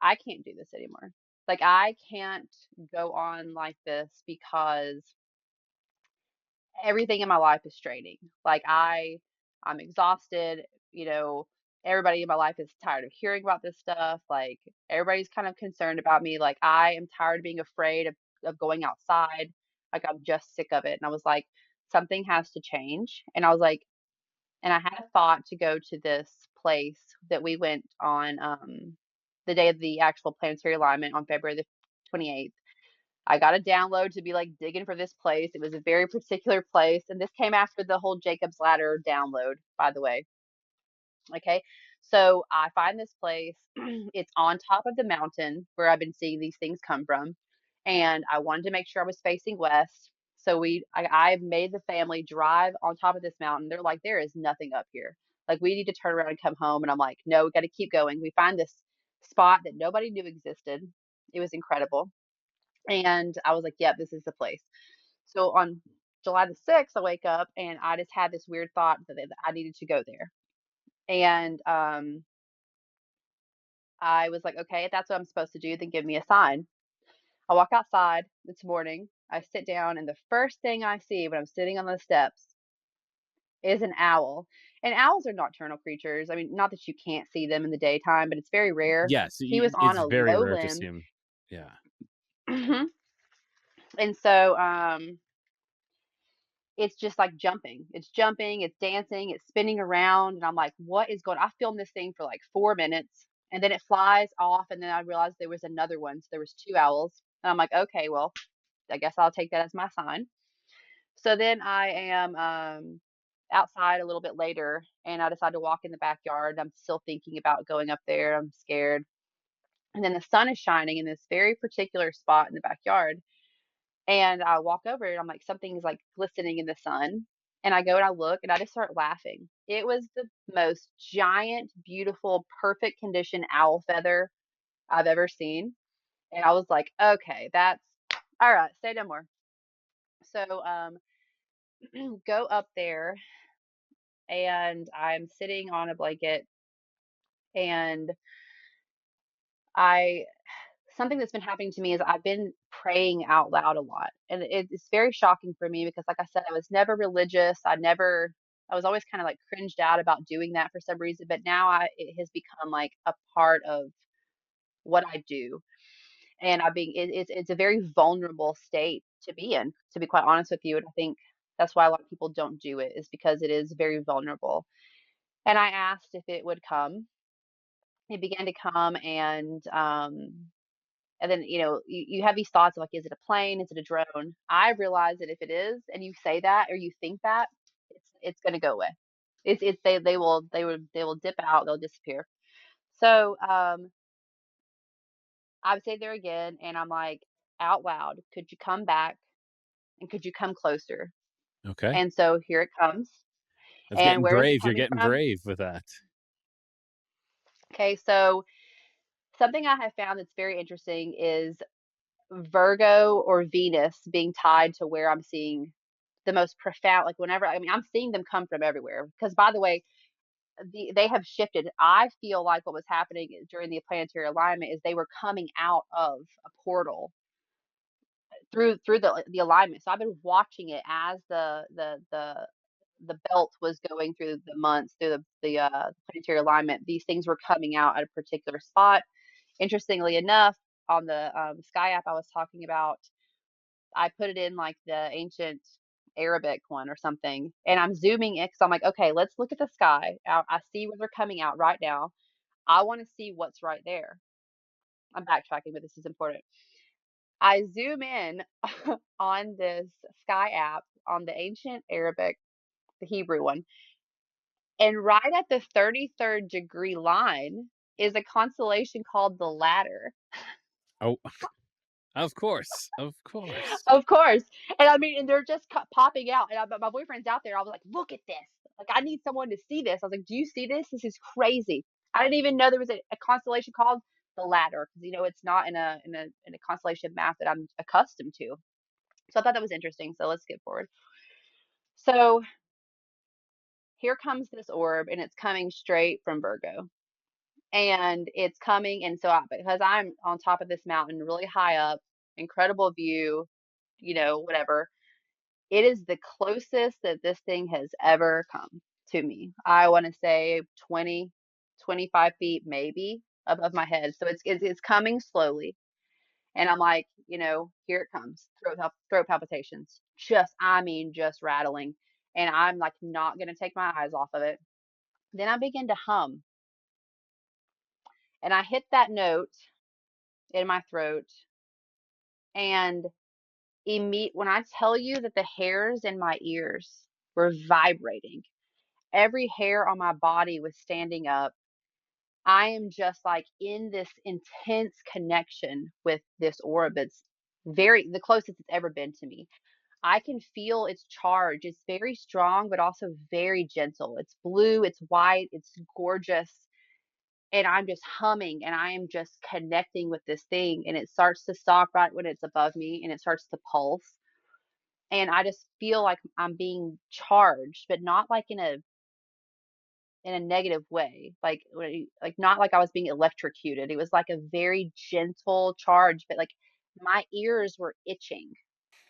I can't do this anymore. Like, I can't go on like this because everything in my life is straining. Like, I'm exhausted, you know, everybody in my life is tired of hearing about this stuff. Like, everybody's kind of concerned about me. Like, I am tired of being afraid of going outside. Like, I'm just sick of it. And I was like, something has to change. And I was like, and I had a thought to go to this place that we went on the day of the actual planetary alignment on February the 28th. I got a download to be like digging for this place. It was a very particular place. And this came after the whole Jacob's Ladder download, by the way. Okay. So I find this place. It's on top of the mountain where I've been seeing these things come from. And I wanted to make sure I was facing west. So I made the family drive on top of this mountain. They're like, there is nothing up here. Like, we need to turn around and come home. And I'm like, no, we got to keep going. We find this spot that nobody knew existed. It was incredible. And I was like, yep, this is the place. So on July the 6th, I wake up and I just had this weird thought that I needed to go there. And I was like, okay, if that's what I'm supposed to do, then give me a sign. I walk outside this morning. I sit down, and the first thing I see when I'm sitting on the steps is an owl. And owls are nocturnal creatures. I mean, not that you can't see them in the daytime, but it's very rare. Yes, He was on it's a very low rare to limb. see him. Yeah. And so it's just like jumping. It's jumping, it's dancing, it's spinning around. And I'm like, what is going on? I filmed this thing for like 4 minutes, and then it flies off. And then I realized there was another one. So there was two owls. And I'm like, okay, well, I guess I'll take that as my sign. So then I am outside a little bit later, and I decide to walk in the backyard. I'm still thinking about going up there. I'm scared. And then the sun is shining in this very particular spot in the backyard. And I walk over and I'm like, something's like glistening in the sun. And I go and I look and I just start laughing. It was the most giant, beautiful, perfect condition owl feather I've ever seen. And I was like, okay, that's all right, say no more. So go up there, and I'm sitting on a blanket, and I something that's been happening to me is I've been praying out loud a lot. And it's very shocking for me because, like I said, I was never religious. I never I was always kind of like cringed out about doing that for some reason, but now it has become like a part of what I do. And it's a very vulnerable state to be in, to be quite honest with you. And I think that's why a lot of people don't do it, is because it is very vulnerable. And I asked if it would come. It began to come, and then, you have these thoughts of like, is it a plane? Is it a drone? I realize that if it is, and you say that or you think that, it's going to go away. They will dip out. They'll disappear. So I would say there again, and I'm like, out loud, could you come back and could you come closer? Okay. And so here it comes. That's And getting where is it brave. You're coming getting from? brave with that. Okay, so something I have found that's very interesting is Virgo or Venus being tied to where I'm seeing the most profound, like whenever, I mean, I'm seeing them come from everywhere. Because by the way, they have shifted. I feel like what was happening during the planetary alignment is they were coming out of a portal through the alignment. So I've been watching it as the belt was going through the months through the planetary alignment. These things were coming out at a particular spot. Interestingly enough, on the Sky app I was talking about, I put it in like the ancient Arabic one or something, and I'm zooming in because I'm like, okay, let's look at the sky. I see where they're coming out right now. I want to see what's right there. I'm backtracking, but this is important. I zoom in on this sky app on the ancient Arabic, the Hebrew one, and right at the 33rd degree line is a constellation called the Ladder. Oh, of course. Of course. Of course. And I mean, and they're just popping out. And my boyfriend's out there. I was like, look at this. Like, I need someone to see this. I was like, do you see this? This is crazy. I didn't even know there was a constellation called the Ladder, because it's not in a constellation map that I'm accustomed to. So I thought that was interesting. So let's skip forward. So here comes this orb, and it's coming straight from Virgo. And it's coming, and so because I'm on top of this mountain, really high up, incredible view, whatever. It is the closest that this thing has ever come to me. I want to say 20, 25 feet maybe above my head. So it's coming slowly. And I'm like, here it comes. Throat palpitations. Just rattling. And I'm like not going to take my eyes off of it. Then I begin to hum. And I hit that note in my throat, and when I tell you that the hairs in my ears were vibrating, every hair on my body was standing up. I am just like in this intense connection with this orb. It's the closest it's ever been to me. I can feel its charge. It's very strong, but also very gentle. It's blue, it's white, it's gorgeous. And I'm just humming, and I am just connecting with this thing. And it starts to stop right when it's above me, and it starts to pulse. And I just feel like I'm being charged, but not like in a negative way, like not like I was being electrocuted. It was like a very gentle charge, but like my ears were itching.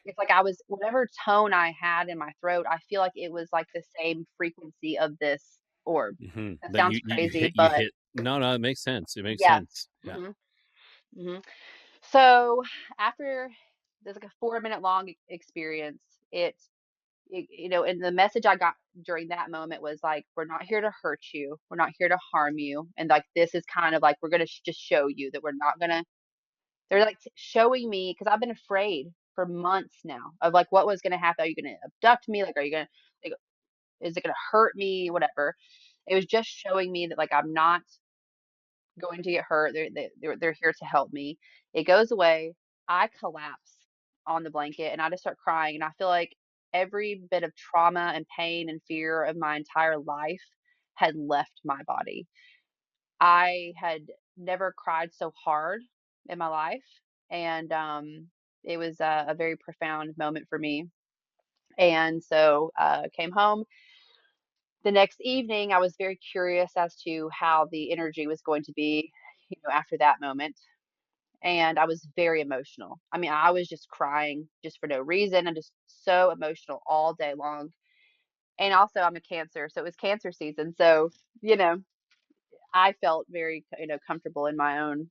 It's like I was, whatever tone I had in my throat, I feel like it was like the same frequency of this orb. That That sounds you crazy, hit you but hit. No, no, it makes sense. It makes yeah. sense. Yeah. hmm hmm So after there's like a 4-minute long experience, and the message I got during that moment was like, we're not here to hurt you. We're not here to harm you. And like, this is kind of like, we're going to just show you that we're not going to, they're like showing me, because I've been afraid for months now of like, what was going to happen. Are you going to abduct me? Like, are you going to, like, is it going to hurt me? Whatever. It was just showing me that like, I'm not going to get hurt. They're here to help me. It goes away. I collapse on the blanket, and I just start crying. And I feel like every bit of trauma and pain and fear of my entire life had left my body. I had never cried so hard in my life. And it was a very profound moment for me. And so came home. The next evening, I was very curious as to how the energy was going to be, after that moment. And I was very emotional. I mean, I was just crying just for no reason and just so emotional all day long. And also I'm a Cancer, so it was Cancer season. So, you know, I felt very, comfortable in my own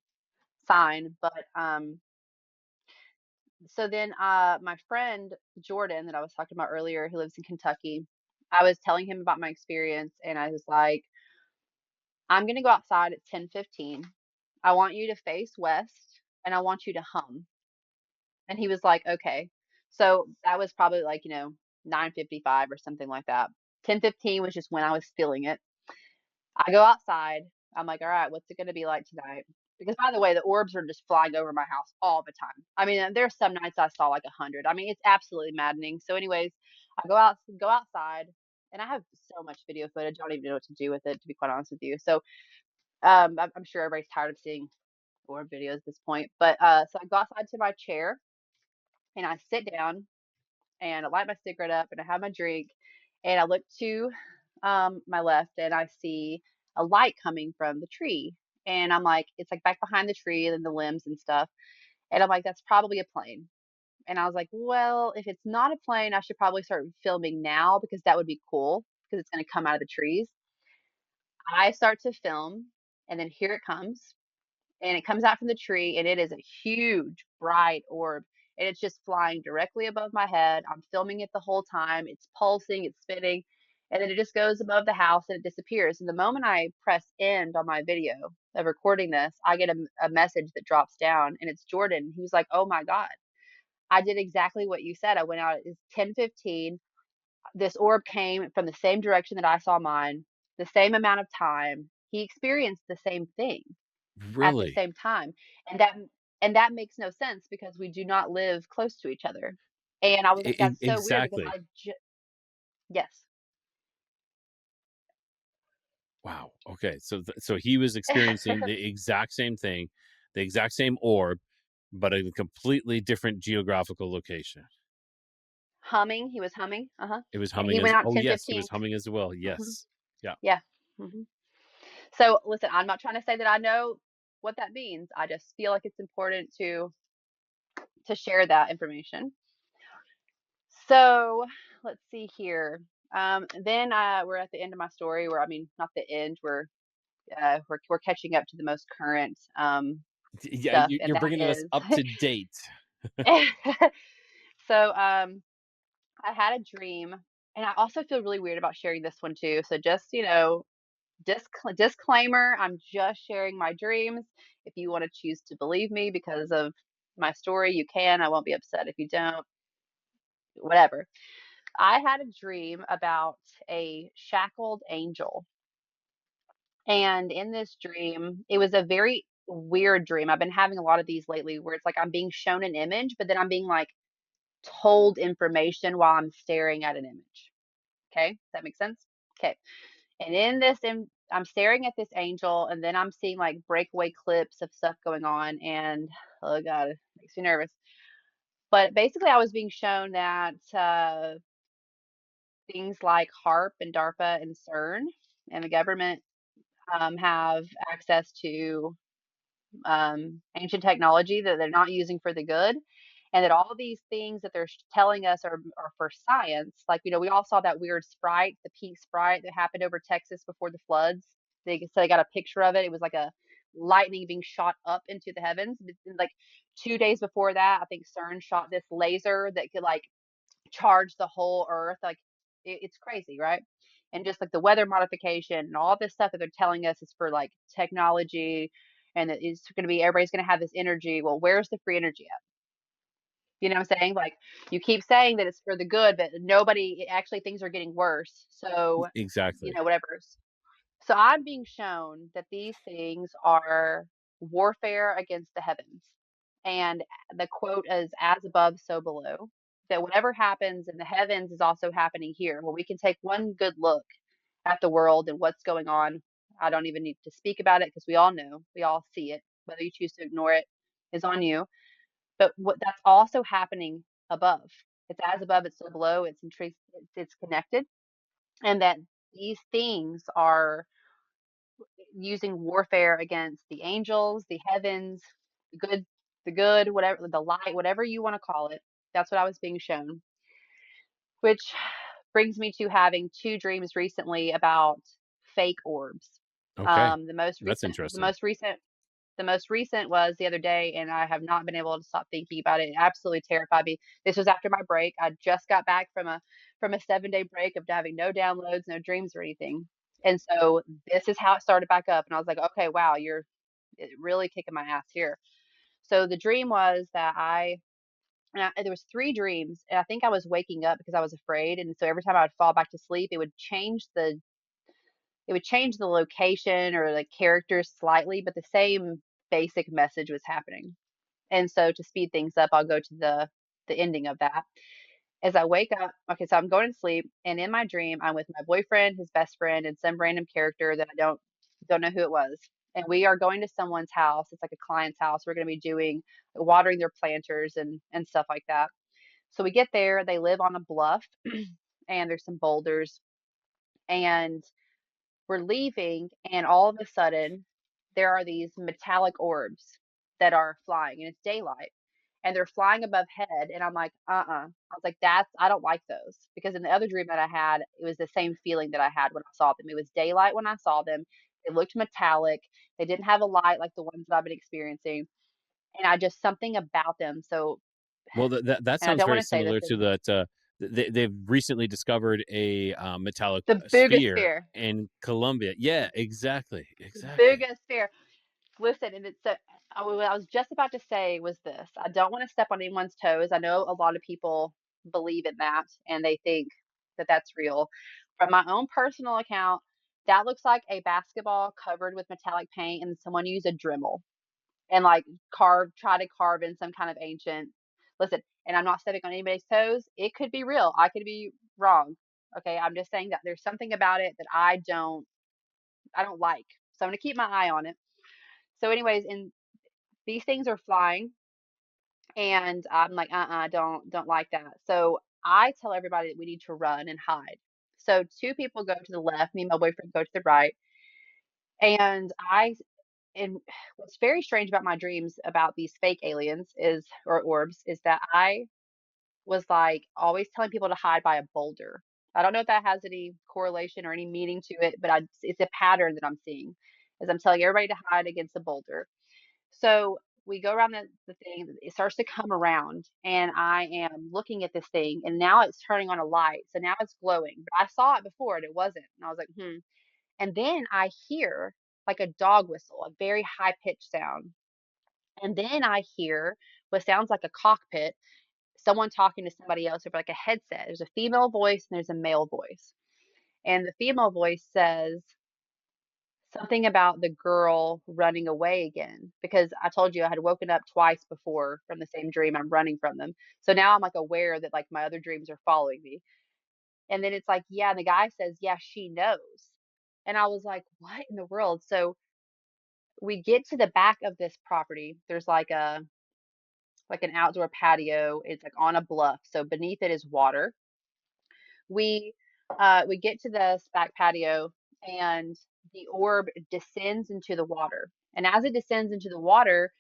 sign. But so then my friend Jordan that I was talking about earlier, who lives in Kentucky, I was telling him about my experience, and I was like, I'm gonna go outside at 10:15. I want you to face west, and I want you to hum. And he was like, okay. So that was probably like, 9:55 or something like that. 10:15 was just when I was feeling it. I go outside. I'm like, all right, what's it going to be like tonight? Because by the way, the orbs are just flying over my house all the time. I mean, there's some nights I saw like 100. I mean, it's absolutely maddening. So, anyways, I go outside, and I have so much video footage. I don't even know what to do with it, to be quite honest with you. So, I'm sure everybody's tired of seeing orb videos at this point. But so I go outside to my chair, and I sit down, and I light my cigarette up, and I have my drink, and I look to my left, and I see a light coming from the tree. And I'm like, it's like back behind the tree and the limbs and stuff. And I'm like, that's probably a plane. And I was like, well, if it's not a plane, I should probably start filming now because that would be cool because it's going to come out of the trees. I start to film, and then here it comes, and it comes out from the tree, and it is a huge bright orb, and it's just flying directly above my head. I'm filming it the whole time. It's pulsing, it's spinning, and then it just goes above the house and it disappears. And the moment I press end on my video of recording this, I get a message that drops down, and it's Jordan. He was like, oh my god, I did exactly what you said. I went out at 10:15. This orb came from the same direction that I saw mine, the same amount of time. He experienced the same thing at the Really? same time. And that makes no sense because we do not live close to each other. And I was like, that's so weird because Exactly. yes. Wow. Okay. So he was experiencing the exact same thing, the exact same orb, but in a completely different geographical location. Humming, he was humming. Uh-huh. It was He humming went as out oh yes, he 10:15. was humming as well. Hmm. Yes. Yeah. Yeah. Hmm. So listen, I'm not trying to say that I know what that means. I just feel like it's important to share that information. So let's see here. Then we're at the end of my story, where I mean, not the end. We're catching up to the most current Yeah, stuff, and you're that bringing us is up to date. so I had a dream, and I also feel really weird about sharing this one too. So just disclaimer: I'm just sharing my dreams. If you want to choose to believe me because of my story, you can. I won't be upset if you don't. Whatever. I had a dream about a shackled angel. And in this dream, it was a very weird dream. I've been having a lot of these lately where it's like I'm being shown an image, but then I'm being like told information while I'm staring at an image. Okay? Does that make sense? Okay. And I'm staring at this angel, and then I'm seeing like breakaway clips of stuff going on. And oh God, it makes me nervous. But basically, I was being shown that things like HARP and DARPA and CERN and the government have access to ancient technology that they're not using for the good, and that all these things that they're telling us are for science. Like, we all saw that weird sprite, the pink sprite that happened over Texas before the floods. So they got a picture of it. It was like a lightning being shot up into the heavens. Like 2 days before that, I think CERN shot this laser that could like charge the whole earth. Like it's crazy, right? And just like the weather modification and all this stuff that they're telling us is for like technology, and that it's going to be everybody's going to have this energy. Well, where's the free energy at? You know what I'm saying? Like, you keep saying that it's for the good, but nobody actually, things are getting worse. So, Exactly. whatever. So I'm being shown that these things are warfare against the heavens. And the quote is, as above, so below. That whatever happens in the heavens is also happening here. Well, we can take one good look at the world and what's going on. I don't even need to speak about it because we all know, we all see it. Whether you choose to ignore it is on you. But what that's also happening above. It's as above, it's so below. It's connected, and that these things are using warfare against the angels, the heavens, the good, whatever, the light, whatever you want to call it. That's what I was being shown. Which, brings me to having two dreams recently about fake orbs. Okay. The most That's recent, interesting. the most recent was the other day, and I have not been able to stop thinking about it. It absolutely terrified me. This was after my break. I just got back from a 7-day break of having no downloads, no dreams or anything. And so this is how it started back up. And I was like, okay, wow, you're really kicking my ass here. So the dream was that there was three dreams, and I think I was waking up because I was afraid, and so every time I would fall back to sleep, it would change the location or the characters slightly, but the same basic message was happening. And so to speed things up, I'll go to the ending of that. As I wake up, okay, so I'm going to sleep, and in my dream, I'm with my boyfriend, his best friend, and some random character that I don't know who it was. And we are going to someone's house. It's like a client's house. We're going to be doing watering their planters and stuff like that. So we get there. They live on a bluff, and there's some boulders, and we're leaving, and all of a sudden, there are these metallic orbs that are flying, and it's daylight, and they're flying above head, and I'm like, I was like, I don't like those, because in the other dream that I had, it was the same feeling that I had when I saw them. It was daylight when I saw them. They looked metallic. They didn't have a light like the ones that I've been experiencing, and I just something about them. So, Well, that and I sounds don't very want to say this, similar to that. They've recently discovered a metallic the biggest sphere fear, in Colombia. Yeah, exactly, the exactly. biggest fear. Listen, and it's what I was just about to say was this. I don't want to step on anyone's toes. I know a lot of people believe in that and they think that that's real. From my own personal account, that looks like a basketball covered with metallic paint and someone used a Dremel and like try to carve in some kind of ancient. Listen, and I'm not stepping on anybody's toes. It could be real. I could be wrong. Okay, I'm just saying that there's something about it that I don't like. So I'm gonna keep my eye on it. So, anyways, and these things are flying, and I'm like, don't like that. So I tell everybody that we need to run and hide. So two people go to the left, me and my boyfriend go to the right, and and what's very strange about my dreams about these fake aliens is or orbs is that I was like always telling people to hide by a boulder. I don't know if that has any correlation or any meaning to it, but it's a pattern that I'm seeing, as I'm telling everybody to hide against a boulder. So we go around the thing, it starts to come around, and I am looking at this thing, and now it's turning on a light. So now it's glowing. But I saw it before and it wasn't. And I was like, hmm. And then I hear like a dog whistle, a very high pitched sound. And then I hear what sounds like a cockpit, someone talking to somebody else over like a headset. There's a female voice and there's a male voice. And the female voice says, something about the girl running away again, because I told you I had woken up twice before from the same dream. I'm running from them. So now I'm like aware that like my other dreams are following me. And then it's like, yeah, and the guy says, yeah, she knows. And I was like, what in the world? So we get to the back of this property. There's like an outdoor patio. It's like on a bluff. So beneath it is water. We we get to this back patio, and the orb descends into the water. And as it descends into the water,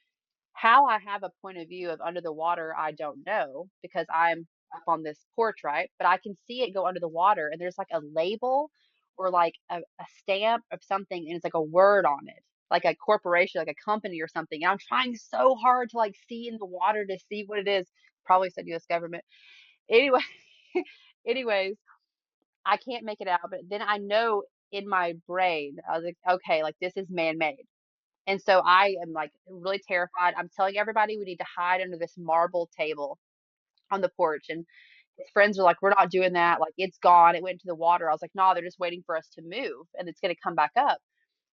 how I have a point of view of under the water, I don't know because I'm up on this porch, right? But I can see it go under the water, and there's like a label or like a stamp of something, and it's like a word on it, like a corporation, like a company or something. And I'm trying so hard to like see in the water to see what it is. Probably said U.S. government. Anyway, anyways, I can't make it out, but then I know in my brain, I was like, okay, like this is man made. And so I am like really terrified. I'm telling everybody we need to hide under this marble table on the porch. And his friends are like, we're not doing that. Like it's gone. It went to the water. I was like, no, they're just waiting for us to move and it's going to come back up.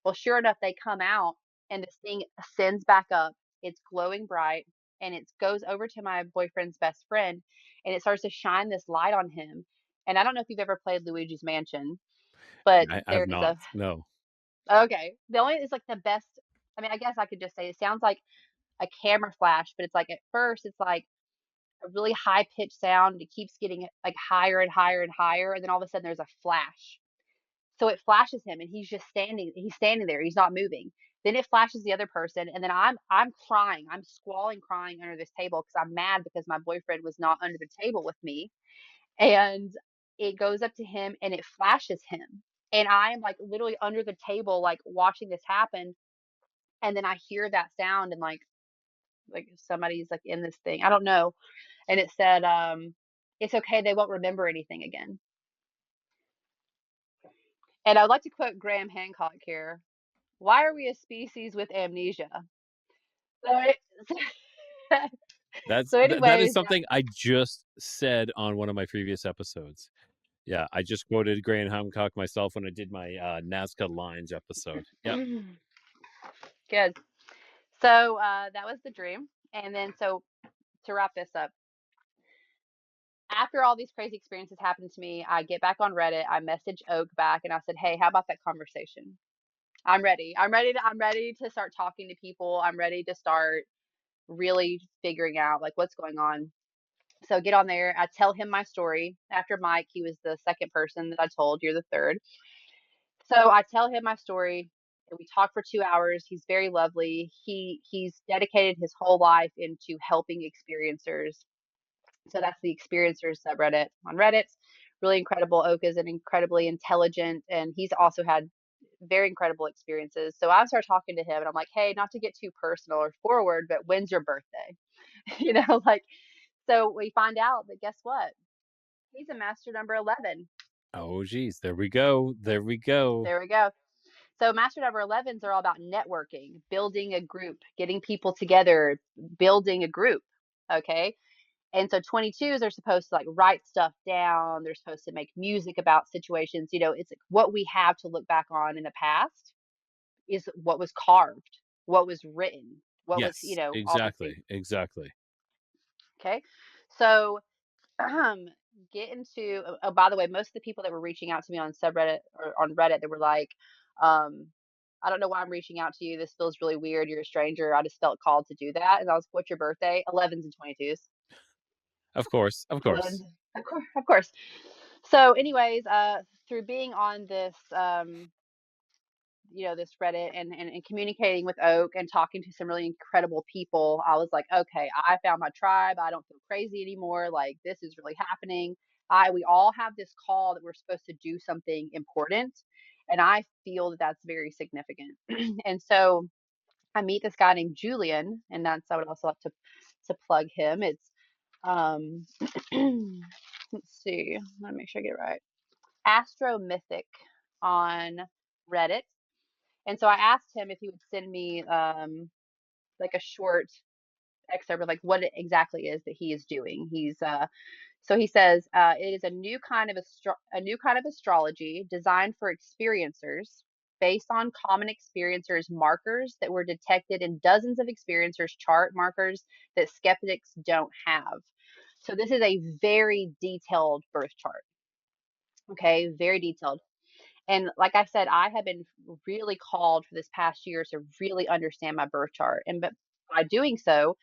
Well, sure enough, they come out and this thing ascends back up. It's glowing bright and it goes over to my boyfriend's best friend and it starts to shine this light on him. And I don't know if you've ever played Luigi's Mansion, but I there have is not. No. okay. The only is like the best. I mean, I guess I could just say it sounds like a camera flash, but it's like at first it's like a really high pitched sound. It keeps getting like higher and higher and higher, and then all of a sudden there's a flash. So it flashes him, and he's just standing. He's standing there. He's not moving. Then it flashes the other person, and then I'm crying. I'm squalling, crying under this table because I'm mad because my boyfriend was not under the table with me, and it goes up to him and it flashes him. And I am like literally under the table, like watching this happen. And then I hear that sound and like somebody's like in this thing. I don't know. And it said, it's okay, they won't remember anything again. And I'd like to quote Graham Hancock here. Why are we a species with amnesia? So, so That is anyways, something I just said on one of my previous episodes. Yeah, I just quoted Graham Hancock myself when I did my Nazca Lines episode. Yep. good. So that was the dream. And then, so to wrap this up, after all these crazy experiences happened to me, I get back on Reddit. I message Oak back and I said, "Hey, how about that conversation? I'm ready. I'm ready to start talking to people. I'm ready to start really figuring out like what's going on." So get on there. I tell him my story. After Mike, he was the second person that I told. You're the third. So I tell him my story. And we talk for 2 hours. He's very lovely. He's dedicated his whole life into helping experiencers. So that's the experiencers subreddit on Reddit. Really incredible. Oak is an incredibly intelligent, and he's also had very incredible experiences. So I start talking to him, and I'm like, "Hey, not to get too personal or forward, but when's your birthday?" Like, so we find out that guess what? He's a master number 11. Oh, geez. There we go. There we go. There we go. So master number 11s are all about networking, building a group, getting people together, building a group. Okay. And so 22s are supposed to like write stuff down. They're supposed to make music about situations. It's like what we have to look back on in the past is what was carved, what was written, what was, Yes, all these things. exactly. Exactly. Okay. So um get into by the way, most of the people that were reaching out to me on subreddit or on Reddit, they were like, um I don't know why I'm reaching out to you, this feels really weird, you're a stranger, I just felt called to do that. And I was, what's your birthday? 11s and 22s. Of course. Of 11s, course. of course. So anyways, through being on this Reddit and communicating with Oak and talking to some really incredible people, I was like, okay, I found my tribe. I don't feel crazy anymore. Like this is really happening. We all have this call that we're supposed to do something important, and I feel that that's very significant. And so I meet this guy named Julian, and I would also like to plug him. It's um, let's see, let me make sure I get it right. Astro Mythic on Reddit. And so I asked him if he would send me like a short excerpt of like what it exactly is that he is doing. So he says it is a new kind of astrology designed for experiencers based on common experiencers markers that were detected in dozens of experiencers chart markers that skeptics don't have. So this is a very detailed birth chart. Okay, very detailed. And like I said, I have been really called for this past year to really understand my birth chart. And but by doing so,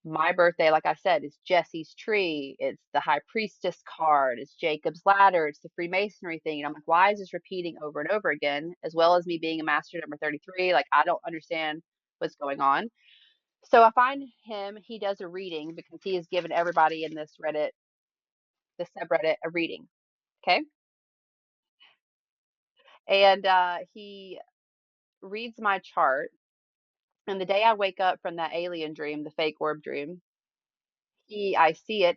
my birthday, like I said, is Jesse's tree. It's the high priestess card. It's Jacob's ladder. It's the Freemasonry thing. And I'm like, why is this repeating over and over again? As well as me being a master number 33. Like, I don't understand what's going on. So I find him, he does a reading because he has given everybody in this subreddit, a reading. Okay. And he reads my chart. And the day I wake up from that alien dream, the fake orb dream, I see it.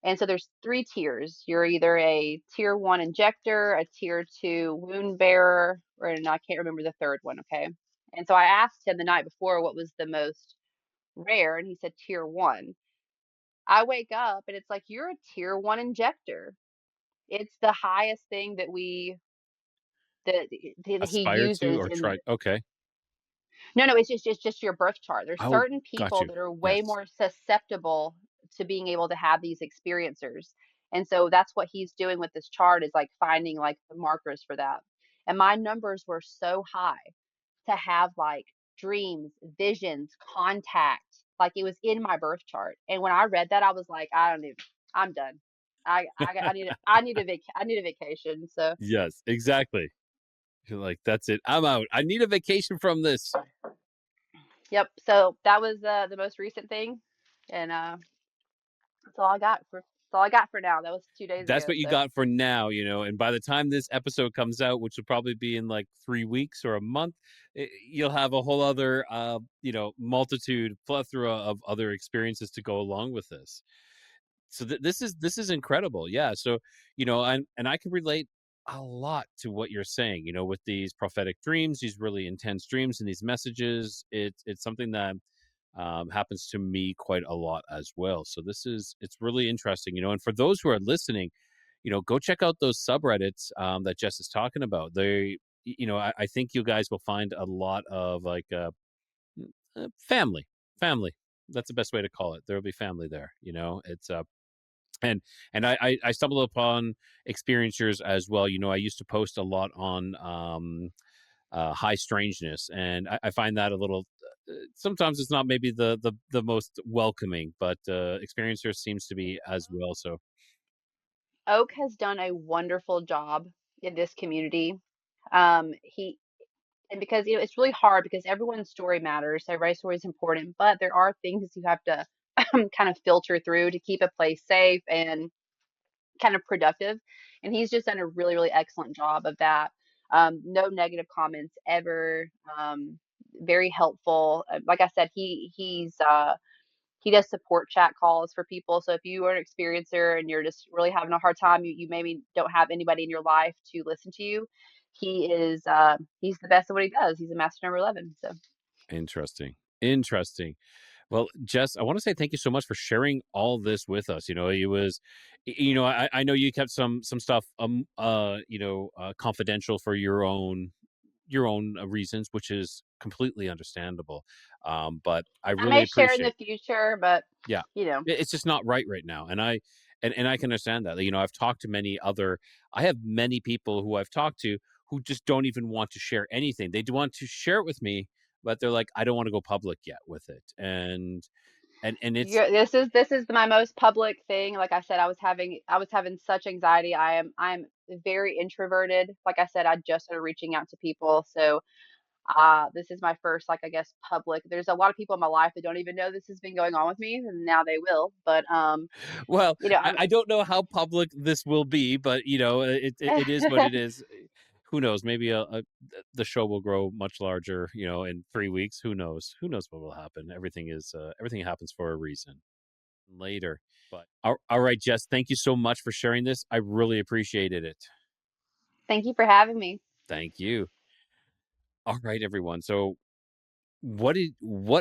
And so there's three tiers. You're either a tier one injector, a tier two wound bearer, and I can't remember the third one. Okay. And so I asked him the night before what was the most rare, and he said tier one. I wake up and it's like, you're a tier one injector. It's the highest thing that he Aspire to uses or in. try. Okay. No, it's just your birth chart. There's Oh, certain got people you. that are way Yes. more susceptible to being able to have these experiencers. And so that's what he's doing with this chart, is like finding like the markers for that. And my numbers were so high to have like dreams, visions, contact. Like it was in my birth chart. And when I read that, I was like, I don't even, I'm done. I need a vacation. So Yes, exactly. You're like, that's it. I'm out. I need a vacation from this. yep. So that was the most recent thing. And that's all I got for That's all I got for now. That was 2 days That's ago. what you So got for now, and by the time this episode comes out, which will probably be in like 3 weeks or a month, you'll have a whole other, multitude, plethora of other experiences to go along with this. So this is incredible. Yeah. So, and I can relate a lot to what you're saying, with these prophetic dreams, these really intense dreams and these messages. It's something that happens to me quite a lot as well. So it's really interesting, and for those who are listening, go check out those subreddits that Jess is talking about. I think you guys will find a lot of like family. That's the best way to call it. There will be family there. It's and I stumbled upon experiencers as well. I used to post a lot on high strangeness, and I find that a little. Sometimes it's not maybe the most welcoming, but experiencers seems to be as well. So Oak has done a wonderful job in this community. He and because it's really hard because everyone's story matters. Everybody's story is important, but there are things you have to kind of filter through to keep a place safe and kind of productive. And he's just done a really, really excellent job of that. No negative comments ever. Very helpful. Like I said, he does support chat calls for people. So if you are an experiencer and you're just really having a hard time, you maybe don't have anybody in your life to listen to you. He's the best at what he does. He's a master number 11. So interesting. Well, Jess, I want to say thank you so much for sharing all this with us. It was, I know you kept some stuff, confidential for your own reasons, which is completely understandable. But I I really may share in appreciate. the future, but Yeah, you know, it's just not right now, and I can understand that. I've talked to I have many people who I've talked to who just don't even want to share anything. They do want to share it with me, but they're like, I don't want to go public yet with it, and it's this is my most public thing. Like I said, I was having such anxiety. I'm very introverted. Like I said, I just started reaching out to people. So this is my first, like, I guess, public. There's a lot of people in my life that don't even know this has been going on with me, and now they will. But well, I, I'm I don't know how public this will be, but it is what it is. Who knows? Maybe the show will grow much larger. In 3 weeks. Who knows? Who knows what will happen? Everything happens for a reason. Later, but all right, Jess. Thank you so much for sharing this. I really appreciated it. Thank you for having me. Thank you. All right, everyone. So what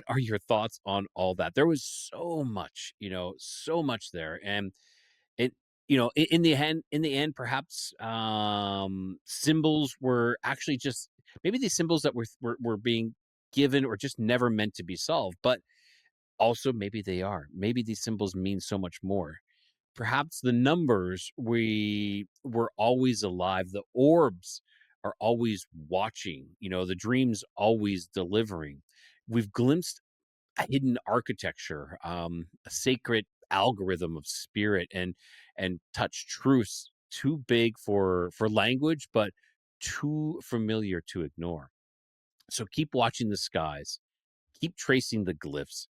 are your thoughts on all that? There was so much there, and it in the end perhaps symbols were actually just maybe these symbols that were being given or just never meant to be solved, but also maybe they are. Maybe these symbols mean so much more. Perhaps the numbers we were always alive, the orbs are always watching, the dreams always delivering. We've glimpsed a hidden architecture, a sacred algorithm of spirit and touch truths too big for language, but too familiar to ignore. So keep watching the skies, keep tracing the glyphs,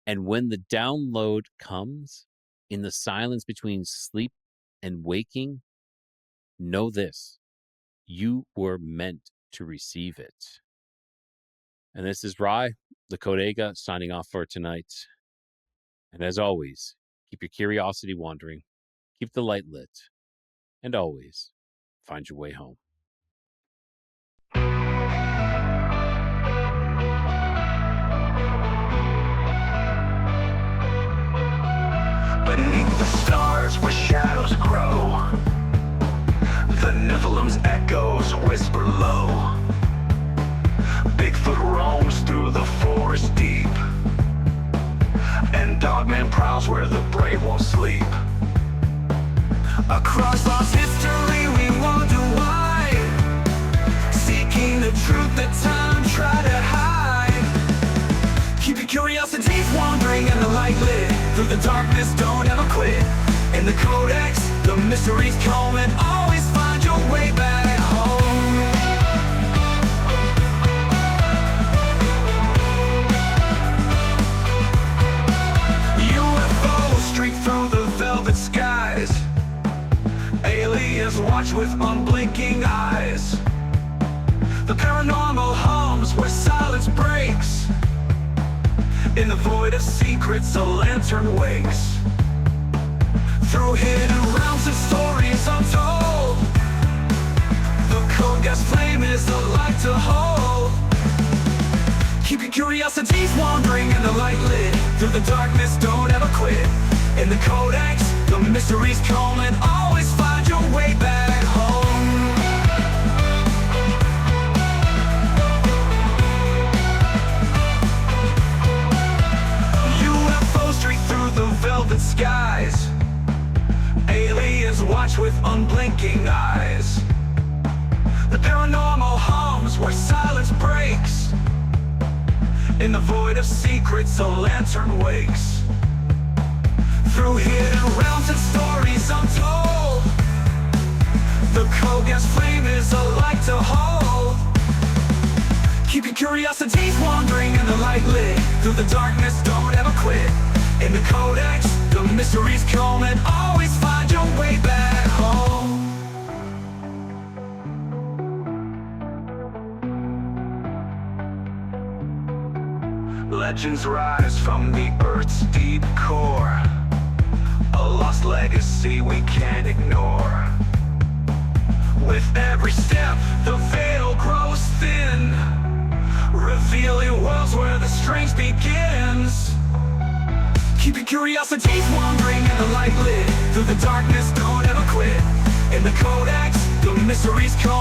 and when the download comes in the silence between sleep and waking, know this: you were meant to receive it. And this is Rye the Codega signing off for tonight. And as always, keep your curiosity wandering, keep the light lit, and always find your way home. Beneath the stars where shadows grow, the Nephilim's echoes whisper low. Bigfoot roams through the forest deep, and Dogman prowls where the brave won't sleep. Across lost history we wonder why, seeking the truth that time tried to hide. Keep your curiosities wandering and the light lit, through the darkness don't ever quit. In the Codex, the mysteries come and always find your way back home. UFOs streak through the velvet skies, watch with unblinking eyes. The paranormal hums where silence breaks. In the void of secrets, a lantern wakes. Through hidden realms and stories untold, the Codex flame is the light to hold. Keep your curiosities wandering and the light lit. Through the darkness, don't ever quit. In the Codex, the mysteries come and always find your way back home. UFOs streak through the velvet skies. Aliens watch with unblinking eyes. The paranormal hums where silence breaks. In the void of secrets, a lantern wakes. Through hidden realms and stories untold, the Codex flame is a light to hold. Keep your curiosities wandering and the light lit. Through the darkness, don't ever quit. In the Codex, the mysteries come and always find your way back home. Legends rise from the Earth's deep core, a lost legacy we can't ignore. With every step, the veil grows thin, revealing worlds where the strange begins. Keep your curiosities wandering and the light lit. Through the darkness, don't ever quit. In the Codex, the mysteries come